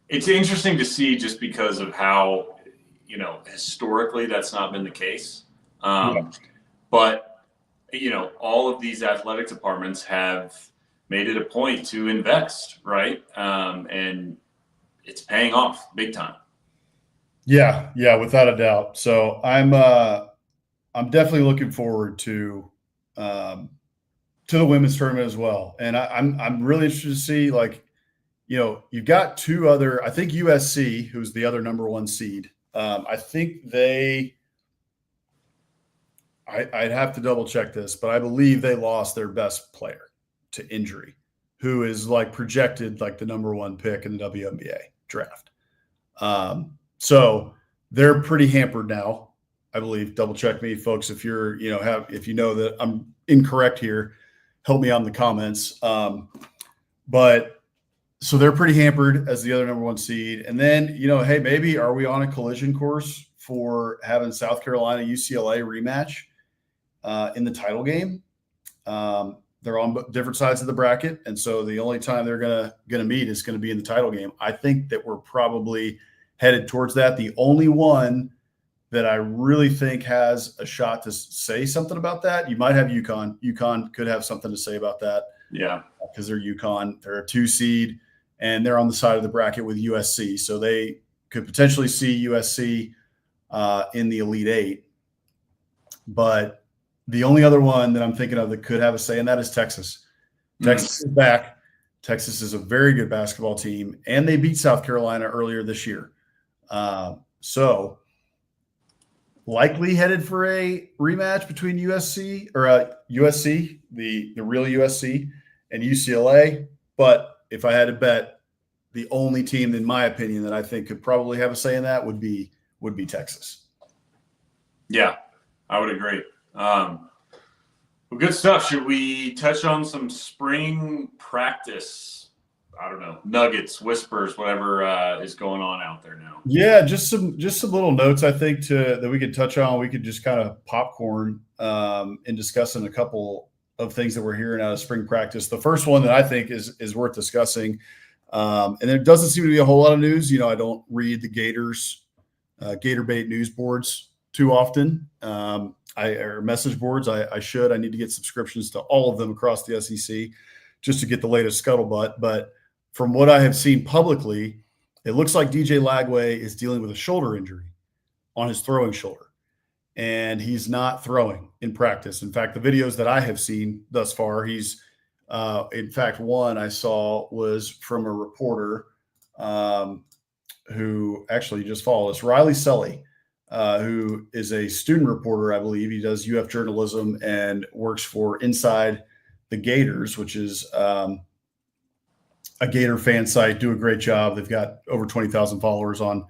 It's interesting to see just because of how historically that's not been the case. But all of these athletic departments have made it a point to invest, right? And it's paying off big time. Yeah, without a doubt. So I'm definitely looking forward to the women's tournament as well. And I'm really interested to see, you've got 2 other, I think USC, who's the other number 1 seed. I think they I'd have to double check this, but I believe they lost their best player to injury, who is like projected like the number one pick in the WNBA draft. So they're pretty hampered now, I believe. Double check me, folks, if you're, if you know that I'm incorrect here, help me out in the comments. But so they're pretty hampered as the other number one seed. And then, hey, maybe are we on a collision course for having South Carolina UCLA rematch in the title game? They're on different sides of the bracket, and so the only time they're gonna meet is gonna be in the title game. I think that we're probably headed towards that. The only one that I really think has a shot to say something about that, you might have UConn. UConn could have something to say about that. Yeah, because they're UConn. They're a 2 seed, and they're on the side of the bracket with USC, so they could potentially see USC in the Elite Eight. But the only other one that I'm thinking of that could have a say in that is Texas. Texas is back. Texas is a very good basketball team, and they beat South Carolina earlier this year. So likely headed for a rematch between USC, the real USC, and UCLA. But if I had to bet, the only team, in my opinion, that I think could probably have a say in that would be Texas. Yeah, I would agree. Well, good stuff. Should we touch on some spring practice? I don't know, nuggets, whispers, whatever is going on out there now. Yeah, just some little notes I think that we could touch on. We could just kind of popcorn in discussing a couple of things that we're hearing out of spring practice. The first one that I think is worth discussing, and there doesn't seem to be a whole lot of news. I don't read the Gators, Gator Bait news boards too often. Or message boards. I should. I need to get subscriptions to all of them across the SEC just to get the latest scuttlebutt. But from what I have seen publicly, it looks like DJ Lagway is dealing with a shoulder injury on his throwing shoulder, and he's not throwing in practice. In fact, the videos that I have seen thus far, he's in fact, one I saw was from a reporter who actually just followed us, Riley Sully. Who is a student reporter, I believe. He does UF journalism and works for Inside the Gators, which is a Gator fan site. Do a great job. They've got over 20,000 followers on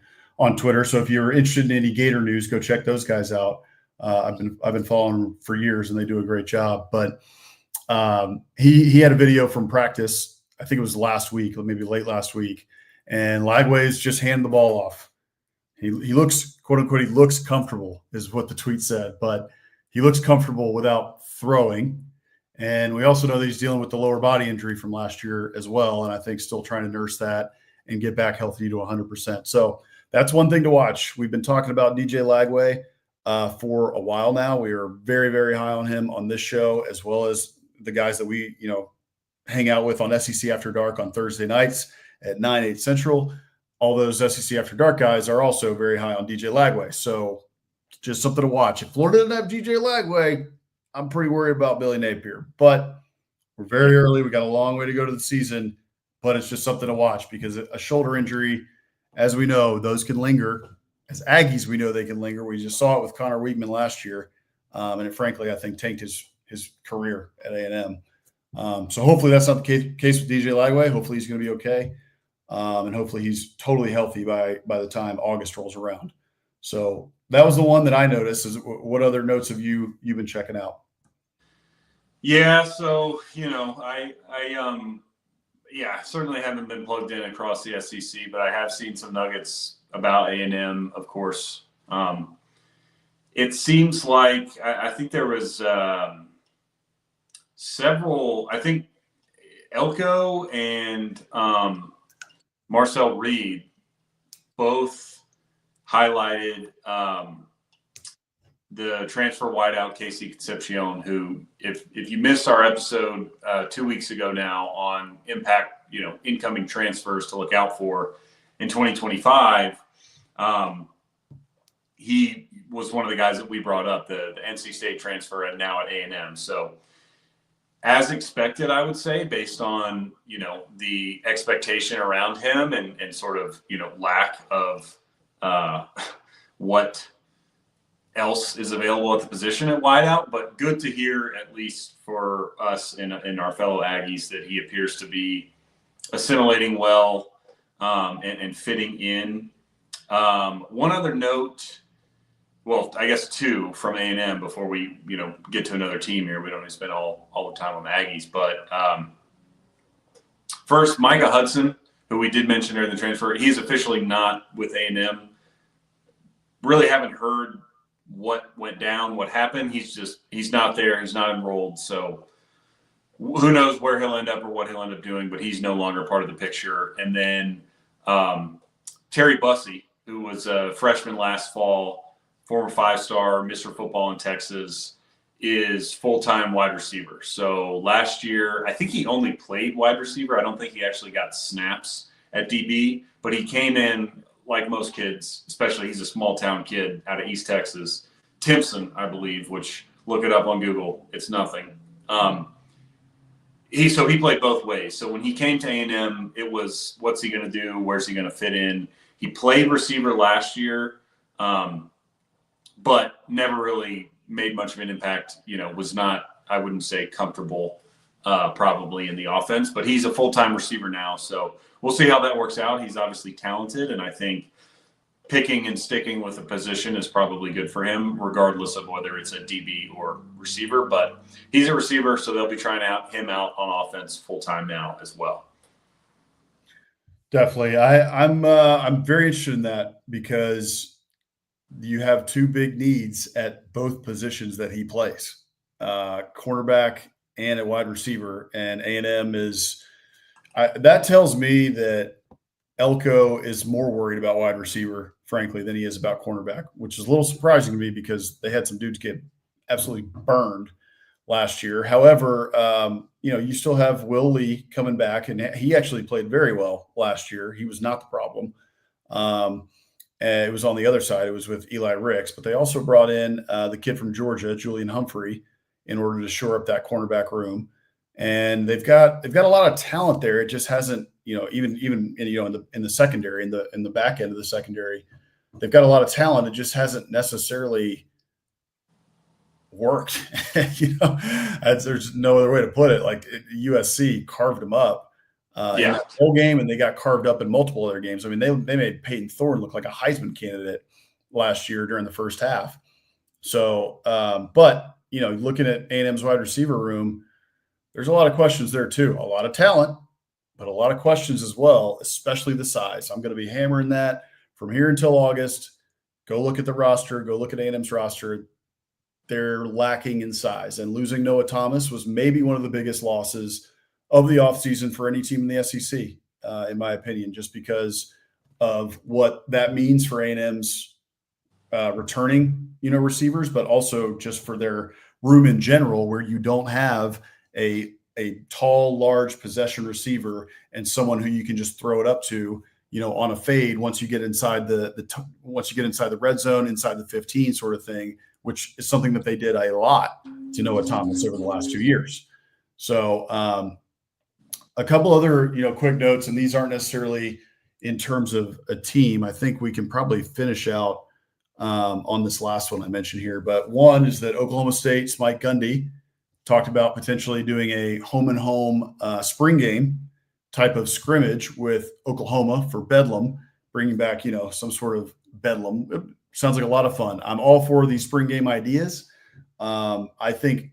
Twitter. So if you're interested in any Gator news, go check those guys out. I've been following them for years, and they do a great job. But he had a video from practice. I think it was last week, or maybe late last week, and Lagway's just handed the ball off. He looks, quote unquote, he looks comfortable is what the tweet said, but he looks comfortable without throwing. And we also know that he's dealing with the lower body injury from last year as well. And I think still trying to nurse that and get back healthy to 100%. So that's one thing to watch. We've been talking about DJ Lagway for a while now. We are very, very high on him on this show, as well as the guys that we, hang out with on SEC After Dark on Thursday nights at 9/8 Central. All those SEC After Dark guys are also very high on DJ Lagway. So just something to watch. If Florida doesn't have DJ Lagway, I'm pretty worried about Billy Napier. But we're very early. We got a long way to go to the season, but it's just something to watch because a shoulder injury, as we know, those can linger. As Aggies, we know they can linger. We just saw it with Connor Weigman last year. And it, frankly, I think tanked his career at A&M. So hopefully that's not the case with DJ Lagway. Hopefully he's going to be okay. And hopefully he's totally healthy by the time August rolls around. So that was the one that I noticed. What other notes have you've been checking out? Yeah, so I certainly haven't been plugged in across the SEC, but I have seen some nuggets about A&M, of course. It seems like I think there was several. I think Elko and Marcel Reed both highlighted the transfer wideout Casey Concepcion, who, if you missed our episode 2 weeks ago now on impact, incoming transfers to look out for in 2025, he was one of the guys that we brought up, the NC State transfer and now at A&M. So as expected, I would say, based on, the expectation around him and sort of, lack of what else is available at the position at wideout, but good to hear, at least for us and our fellow Aggies, that he appears to be assimilating well and fitting in. One other note, well, I guess two from A&M before we get to another team here. We don't need to spend all the time on the Aggies, but first, Micah Hudson, who we did mention during the transfer, he's officially not with A&M. Really haven't heard what went down, what happened. He's not there. He's not enrolled. So who knows where he'll end up or what he'll end up doing, but he's no longer part of the picture. And then Terry Bussey, who was a freshman last fall, former 5-star, Mr. Football in Texas, is full-time wide receiver. So last year, I think he only played wide receiver. I don't think he actually got snaps at DB, but he came in like most kids, especially he's a small-town kid out of East Texas, Timpson, I believe, which look it up on Google. It's nothing. He played both ways. So when he came to A&M, it was what's he going to do? Where's he going to fit in? He played receiver last year, but never really made much of an impact. Was not, I wouldn't say comfortable probably in the offense, but he's a full-time receiver now. So we'll see how that works out. He's obviously talented, and I think picking and sticking with a position is probably good for him, regardless of whether it's a DB or receiver. But he's a receiver, so they'll be trying him out on offense full-time now as well. Definitely. I'm very interested in that because you have two big needs at both positions that he plays, cornerback and a wide receiver. And A&M that tells me that Elko is more worried about wide receiver, frankly, than he is about cornerback, which is a little surprising to me because they had some dudes get absolutely burned last year. However, you still have Will Lee coming back, and he actually played very well last year. He was not the problem. And it was on the other side. It was with Eli Ricks, but they also brought in the kid from Georgia, Julian Humphrey, in order to shore up that cornerback room. And they've got a lot of talent there. It just hasn't, even in the secondary, in the back end of the secondary, they've got a lot of talent. It just hasn't necessarily worked. There's no other way to put it. Like USC carved them up in that whole game, and they got carved up in multiple other games. I mean, they made Peyton Thorne look like a Heisman candidate last year during the first half. So, but looking at A&M's wide receiver room, there's a lot of questions there too. A lot of talent, but a lot of questions as well, especially the size. I'm going to be hammering that from here until August. Go look at the roster. Go look at A&M's roster. They're lacking in size, and losing Noah Thomas was maybe one of the biggest losses of the offseason for any team in the SEC, in my opinion, just because of what that means for A&M's returning, receivers, but also just for their room in general, where you don't have a tall, large possession receiver and someone who you can just throw it up to, on a fade once you get inside the red zone, inside the 15 sort of thing, which is something that they did a lot to Noah Thomas over the last 2 years. So a couple other, quick notes, and these aren't necessarily in terms of a team. I think we can probably finish out on this last one I mentioned here. But one is that Oklahoma State's Mike Gundy talked about potentially doing a home-and-home spring game type of scrimmage with Oklahoma for Bedlam, bringing back, some sort of Bedlam. It sounds like a lot of fun. I'm all for these spring game ideas. I think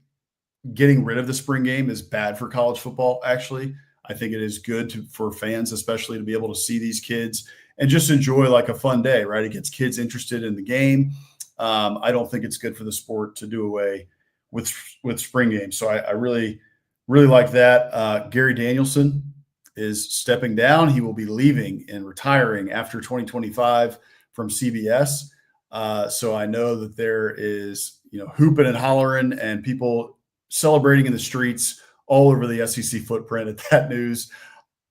getting rid of the spring game is bad for college football, actually. I think it is good for fans, especially, to be able to see these kids and just enjoy like a fun day, right? It gets kids interested in the game. I don't think it's good for the sport to do away with spring games. So I really, really like that. Gary Danielson is stepping down. He will be leaving and retiring after 2025 from CBS. So I know that there is, hooping and hollering and people celebrating in the streets all over the SEC footprint at that news.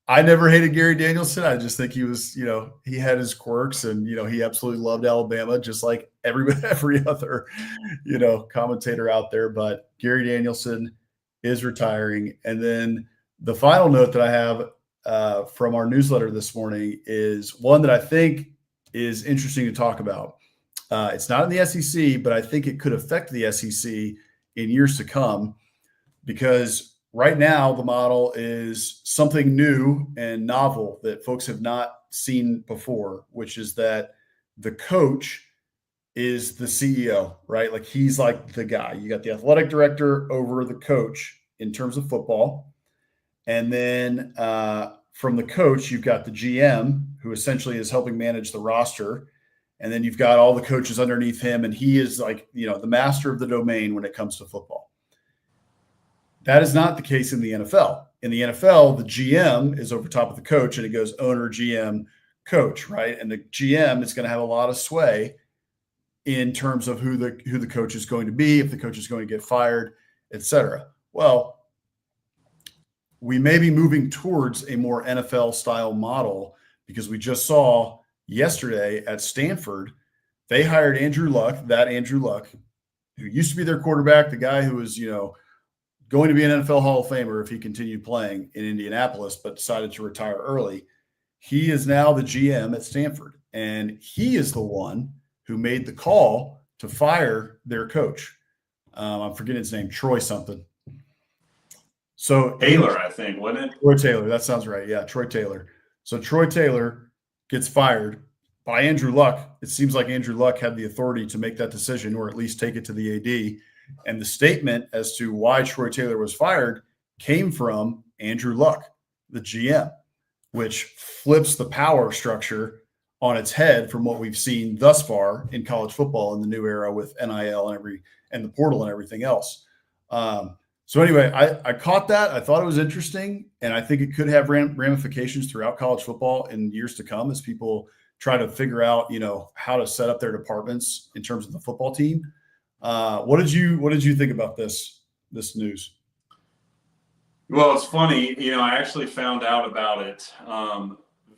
I never hated Gary Danielson. I just think he was, he had his quirks, and, he absolutely loved Alabama, just like every other, commentator out there. But Gary Danielson is retiring. And then the final note that I have from our newsletter this morning is one that I think is interesting to talk about. It's not in the SEC, but I think it could affect the SEC in years to come, because right now the model is something new and novel that folks have not seen before, which is that the coach is the CEO, right? Like he's like the guy. You got the athletic director over the coach in terms of football. And then from the coach, you've got the GM, who essentially is helping manage the roster. And then you've got all the coaches underneath him. And he is like, the master of the domain when it comes to football. That is not the case in the NFL. In the NFL, the GM is over top of the coach, and it goes owner, GM, coach, right? And the GM is going to have a lot of sway in terms of who the coach is going to be, if the coach is going to get fired, et cetera. Well, we may be moving towards a more NFL style model, because we just saw yesterday at Stanford, they hired Andrew Luck, who used to be their quarterback, the guy who was, going to be an NFL Hall of Famer if he continued playing in Indianapolis, but decided to retire early. He is now the GM at Stanford, and he is the one who made the call to fire their coach. I'm forgetting his name, Troy something. So Taylor, I think, wasn't it? Troy Taylor, that sounds right. Yeah, Troy Taylor. So Troy Taylor gets fired by Andrew Luck. It seems like Andrew Luck had the authority to make that decision, or at least take it to the AD. And the statement as to why Troy Taylor was fired came from Andrew Luck, the GM, which flips the power structure on its head from what we've seen thus far in college football in the new era with NIL and the portal and everything else. So anyway, I caught that. I thought it was interesting, and I think it could have ramifications throughout college football in years to come as people try to figure out, how to set up their departments in terms of the football team. What did you think about this news? Well, it's funny. I actually found out about it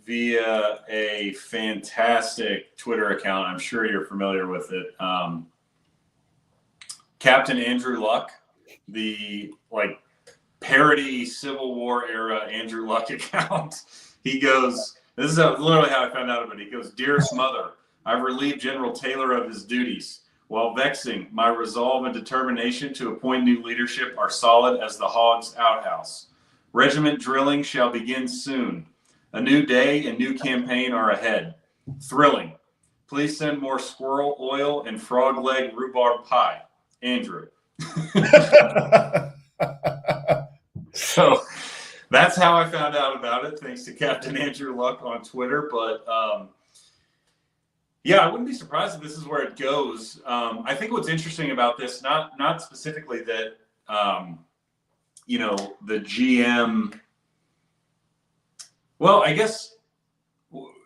via a fantastic Twitter account. I'm sure you're familiar with it. Captain Andrew Luck, the parody Civil War era Andrew Luck account. He goes, this is literally how I found out about it. He goes, "Dearest mother, I've relieved General Taylor of his duties. While vexing, my resolve and determination to appoint new leadership are solid as the hog's outhouse. Regiment drilling shall begin soon. A new day and new campaign are ahead. Thrilling. Please send more squirrel oil and frog leg rhubarb pie. Andrew." So that's how I found out about it, thanks to Captain Andrew Luck on Twitter. But yeah, I wouldn't be surprised if this is where it goes. I think what's interesting about this, not specifically that, the GM. Well, I guess,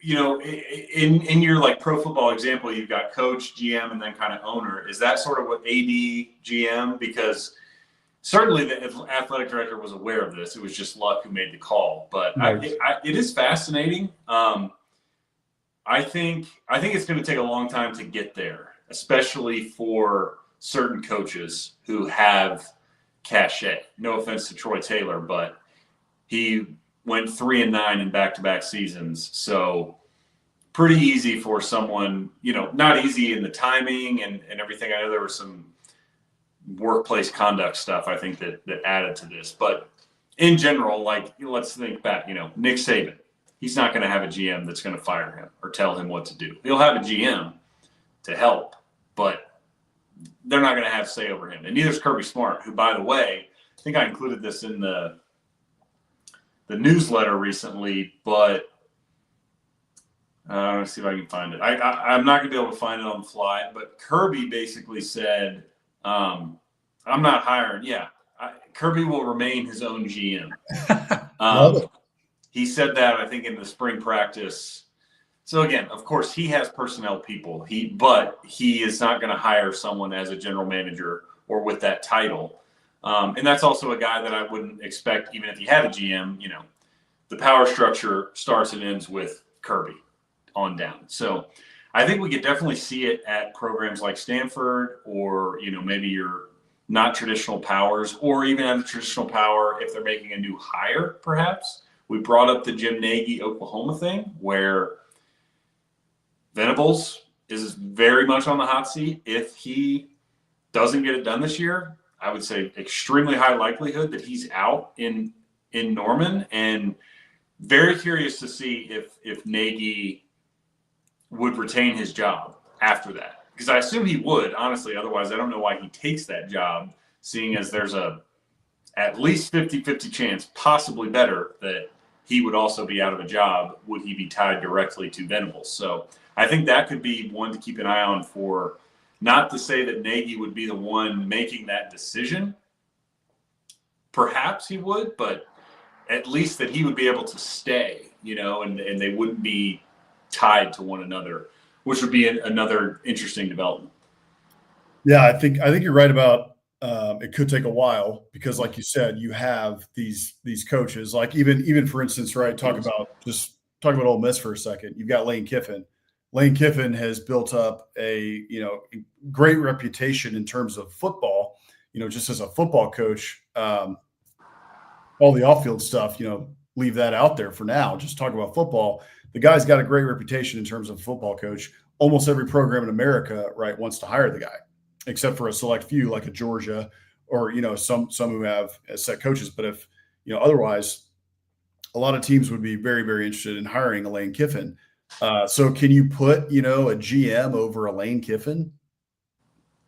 in your pro football example, you've got coach, GM, and then kind of owner. Is that sort of what AD, GM? Because certainly the athletic director was aware of this. It was just Luck who made the call. But Nice. it is fascinating. I think it's going to take a long time to get there, especially for certain coaches who have cachet. No offense to Troy Taylor, but he went 3-9 in back-to-back seasons. So pretty easy for someone, not easy in the timing and everything. I know there was some workplace conduct stuff, I think, that added to this. But in general, let's think back, Nick Saban. He's not going to have a GM that's going to fire him or tell him what to do. He'll have a GM to help, but they're not going to have say over him. And neither is Kirby Smart, who, by the way, I think I included this in the newsletter recently, but let's see if I can find it. I'm not going to be able to find it on the fly, but Kirby basically said, I'm not hiring. Yeah, Kirby will remain his own GM. Love it. He said that, I think, in the spring practice. So again, of course, he has personnel people. But he is not going to hire someone as a general manager or with that title. And that's also a guy that I wouldn't expect, even if he had a GM. The power structure starts and ends with Kirby on down. So I think we could definitely see it at programs like Stanford, or maybe your not traditional powers, or even at a traditional power if they're making a new hire, perhaps. We brought up the Jim Nagy Oklahoma thing, where Venables is very much on the hot seat. If he doesn't get it done this year, I would say extremely high likelihood that he's out in Norman, and very curious to see if Nagy would retain his job after that, because I assume he would, honestly. Otherwise, I don't know why he takes that job, seeing as there's a at least 50-50 chance, possibly better, that he would also be out of a job. Would he be tied directly to Venables? So I think that could be one to keep an eye on for, not to say that Nagy would be the one making that decision. Perhaps he would, but at least that he would be able to stay, and they wouldn't be tied to one another, which would be another interesting development. Yeah, I think you're right about it could take a while because, like you said, you have these coaches, like even for instance, right? Talk about Ole Miss for a second. You've got Lane Kiffin. Lane Kiffin has built up a great reputation in terms of football. Just as a football coach, all the off-field stuff, leave that out there for now. Just talk about football. The guy's got a great reputation in terms of football coach. Almost every program in America, right, wants to hire the guy, except for a select few like a Georgia or, some who have set coaches. But if, otherwise, a lot of teams would be very, very interested in hiring a Lane Kiffin. So can you put, a GM over a Lane Kiffin?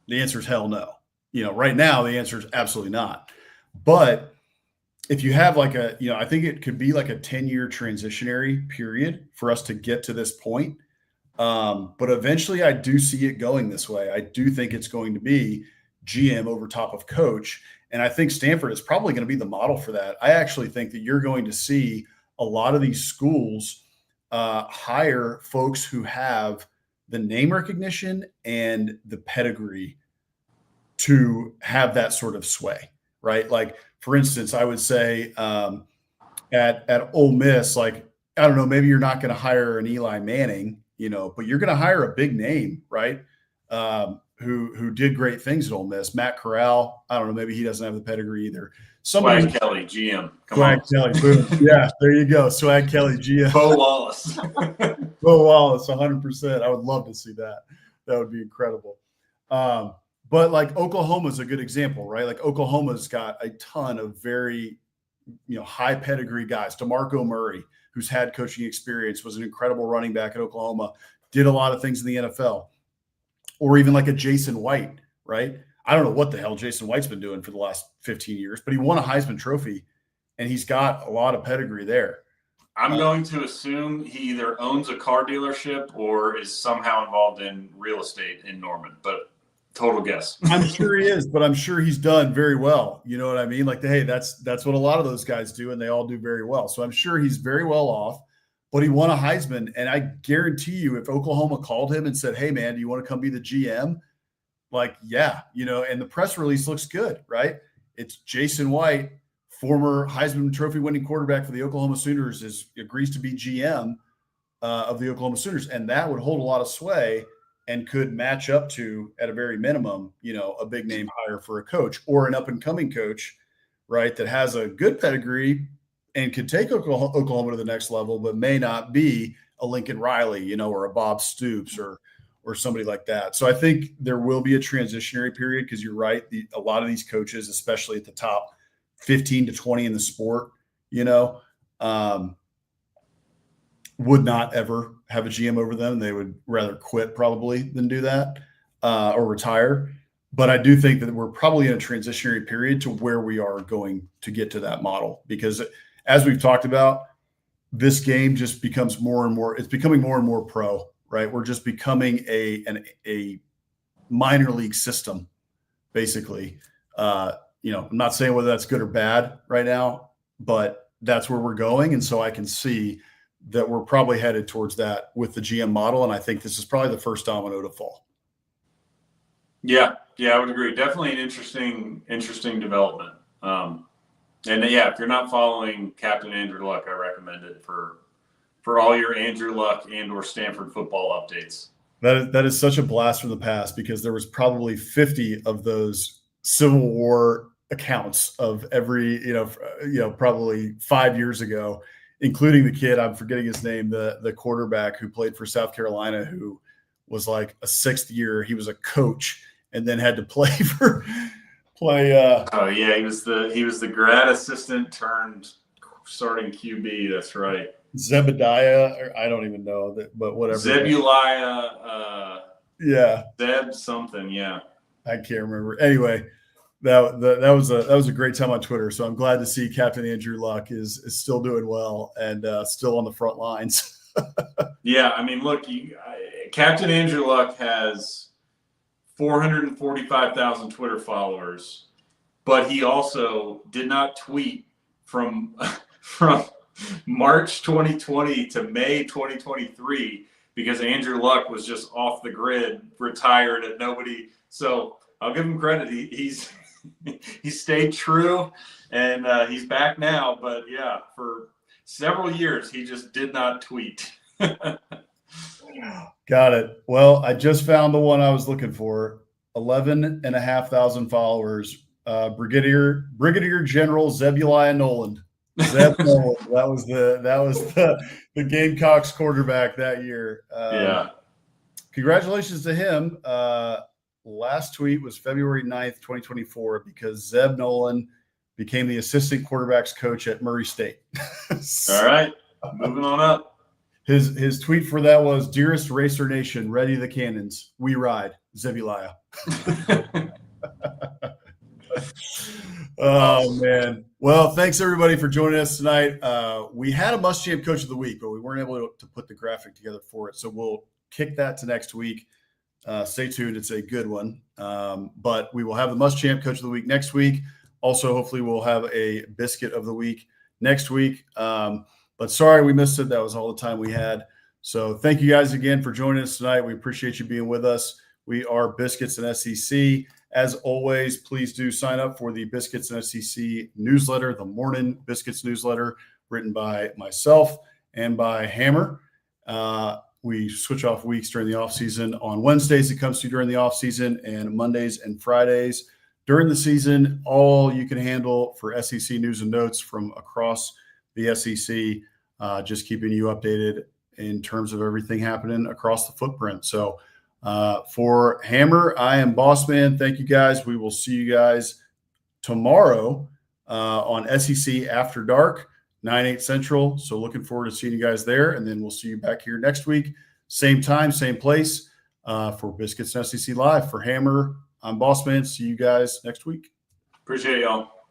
The answer is hell no. Right now, the answer is absolutely not. But if you have I think it could be like a 10-year transitionary period for us to get to this point. But eventually I do see it going this way. I do think it's going to be GM over top of coach. And I think Stanford is probably going to be the model for that. I actually think that you're going to see a lot of these schools hire folks who have the name recognition and the pedigree to have that sort of sway, right? Like, for instance, I would say at Ole Miss, I don't know, maybe you're not going to hire an Eli Manning, but you're going to hire a big name, right? Who did great things at Ole Miss. Matt Corral, I don't know, maybe he doesn't have the pedigree either. Swag Kelly, GM. Swag Kelly, boom. Yeah, there you go. Swag Kelly, GM. Bo Wallace. Bo Wallace, 100%. I would love to see that. That would be incredible. But Oklahoma's a good example, right? Oklahoma's got a ton of very, high pedigree guys. DeMarco Murray, who's had coaching experience, was an incredible running back at Oklahoma, did a lot of things in the NFL. Or even like a Jason White, right? I don't know what the hell Jason White's been doing for the last 15 years, but he won a Heisman Trophy, and he's got a lot of pedigree there. I'm going to assume he either owns a car dealership or is somehow involved in real estate in Norman, but total guess. I'm sure he is, but I'm sure he's done very well. You know what I mean? Hey, that's what a lot of those guys do, and they all do very well. So I'm sure he's very well off, but he won a Heisman. And I guarantee you, if Oklahoma called him and said, hey, man, do you want to come be the GM? Yeah, and the press release looks good, right? It's Jason White, former Heisman Trophy winning quarterback for the Oklahoma Sooners, agrees to be GM of the Oklahoma Sooners. And that would hold a lot of sway and could match up to, at a very minimum, a big name hire for a coach or an up and coming coach, right? That has a good pedigree and could take Oklahoma to the next level, but may not be a Lincoln Riley, or a Bob Stoops or somebody like that. So I think there will be a transitionary period because you're right. A lot of these coaches, especially at the top 15 to 20 in the sport, would not ever have a GM over them. They would rather quit probably than do that or retire. But I do think that we're probably in a transitionary period to where we are going to get to that model, because as we've talked about, this game just becomes more and more, it's becoming more and more pro, right? We're just becoming a minor league system, basically. I'm not saying whether that's good or bad right now, but that's where we're going. And so I can see that we're probably headed towards that with the GM model. And I think this is probably the first domino to fall. Yeah, I would agree. Definitely an interesting development. If you're not following Captain Andrew Luck, I recommend it for all your Andrew Luck and or Stanford football updates. That is such a blast from the past, because there was probably 50 of those Civil War accounts of every, probably 5 years ago, including the kid, I'm forgetting his name, the quarterback who played for South Carolina, who was like a 6th year. He was a coach and then had to play. Oh yeah, he was the grad assistant turned starting QB. That's right. Zebediah, or I don't even know that, but whatever. Zebuliah. Yeah. Zeb something. Yeah. I can't remember. Anyway, that was a great time on Twitter. So I'm glad to see Captain Andrew Luck is still doing well and still on the front lines. Yeah, I mean, look, Captain Andrew Luck has 445,000 Twitter followers, but he also did not tweet from March 2020 to May 2023 because Andrew Luck was just off the grid, retired, and nobody. So I'll give him credit. He stayed true, and he's back now. But yeah, for several years he just did not tweet. Got it. Well, I just found the one I was looking for. 11,500 followers. Brigadier General Zebuliah Noland. Zeb Noland. That was the Gamecocks quarterback that year. Yeah. Congratulations to him. Last tweet was February 9th, 2024, because Zeb Noland became the assistant quarterbacks coach at Murray State. All right. Moving on up. His tweet for that was, "Dearest Racer Nation, ready the cannons. We ride. Zebuliah." Oh, man. Well, thanks, everybody, for joining us tonight. We had a must-champ coach of the week, but we weren't able to put the graphic together for it. So we'll kick that to next week. Stay tuned. It's a good one. But we will have the must-champ coach of the week next week. Also, hopefully, we'll have a biscuit of the week next week. But sorry we missed it. That was all the time we had. So thank you guys again for joining us tonight. We appreciate you being with us. We are Biscuits and SEC. As always, please do sign up for the Biscuits and SEC newsletter, the morning Biscuits newsletter, written by myself and by Hammer. We switch off weeks during the offseason. On Wednesdays, it comes to during the offseason, and Mondays and Fridays during the season, all you can handle for SEC news and notes from across the SEC, just keeping you updated in terms of everything happening across the footprint. So for Hammer, I am Bossman. Thank you, guys. We will see you guys tomorrow on SEC After Dark, 9/8 Central. So looking forward to seeing you guys there. And then we'll see you back here next week. Same time, same place for Biscuits and SEC Live. For Hammer, I'm Bossman. See you guys next week. Appreciate y'all.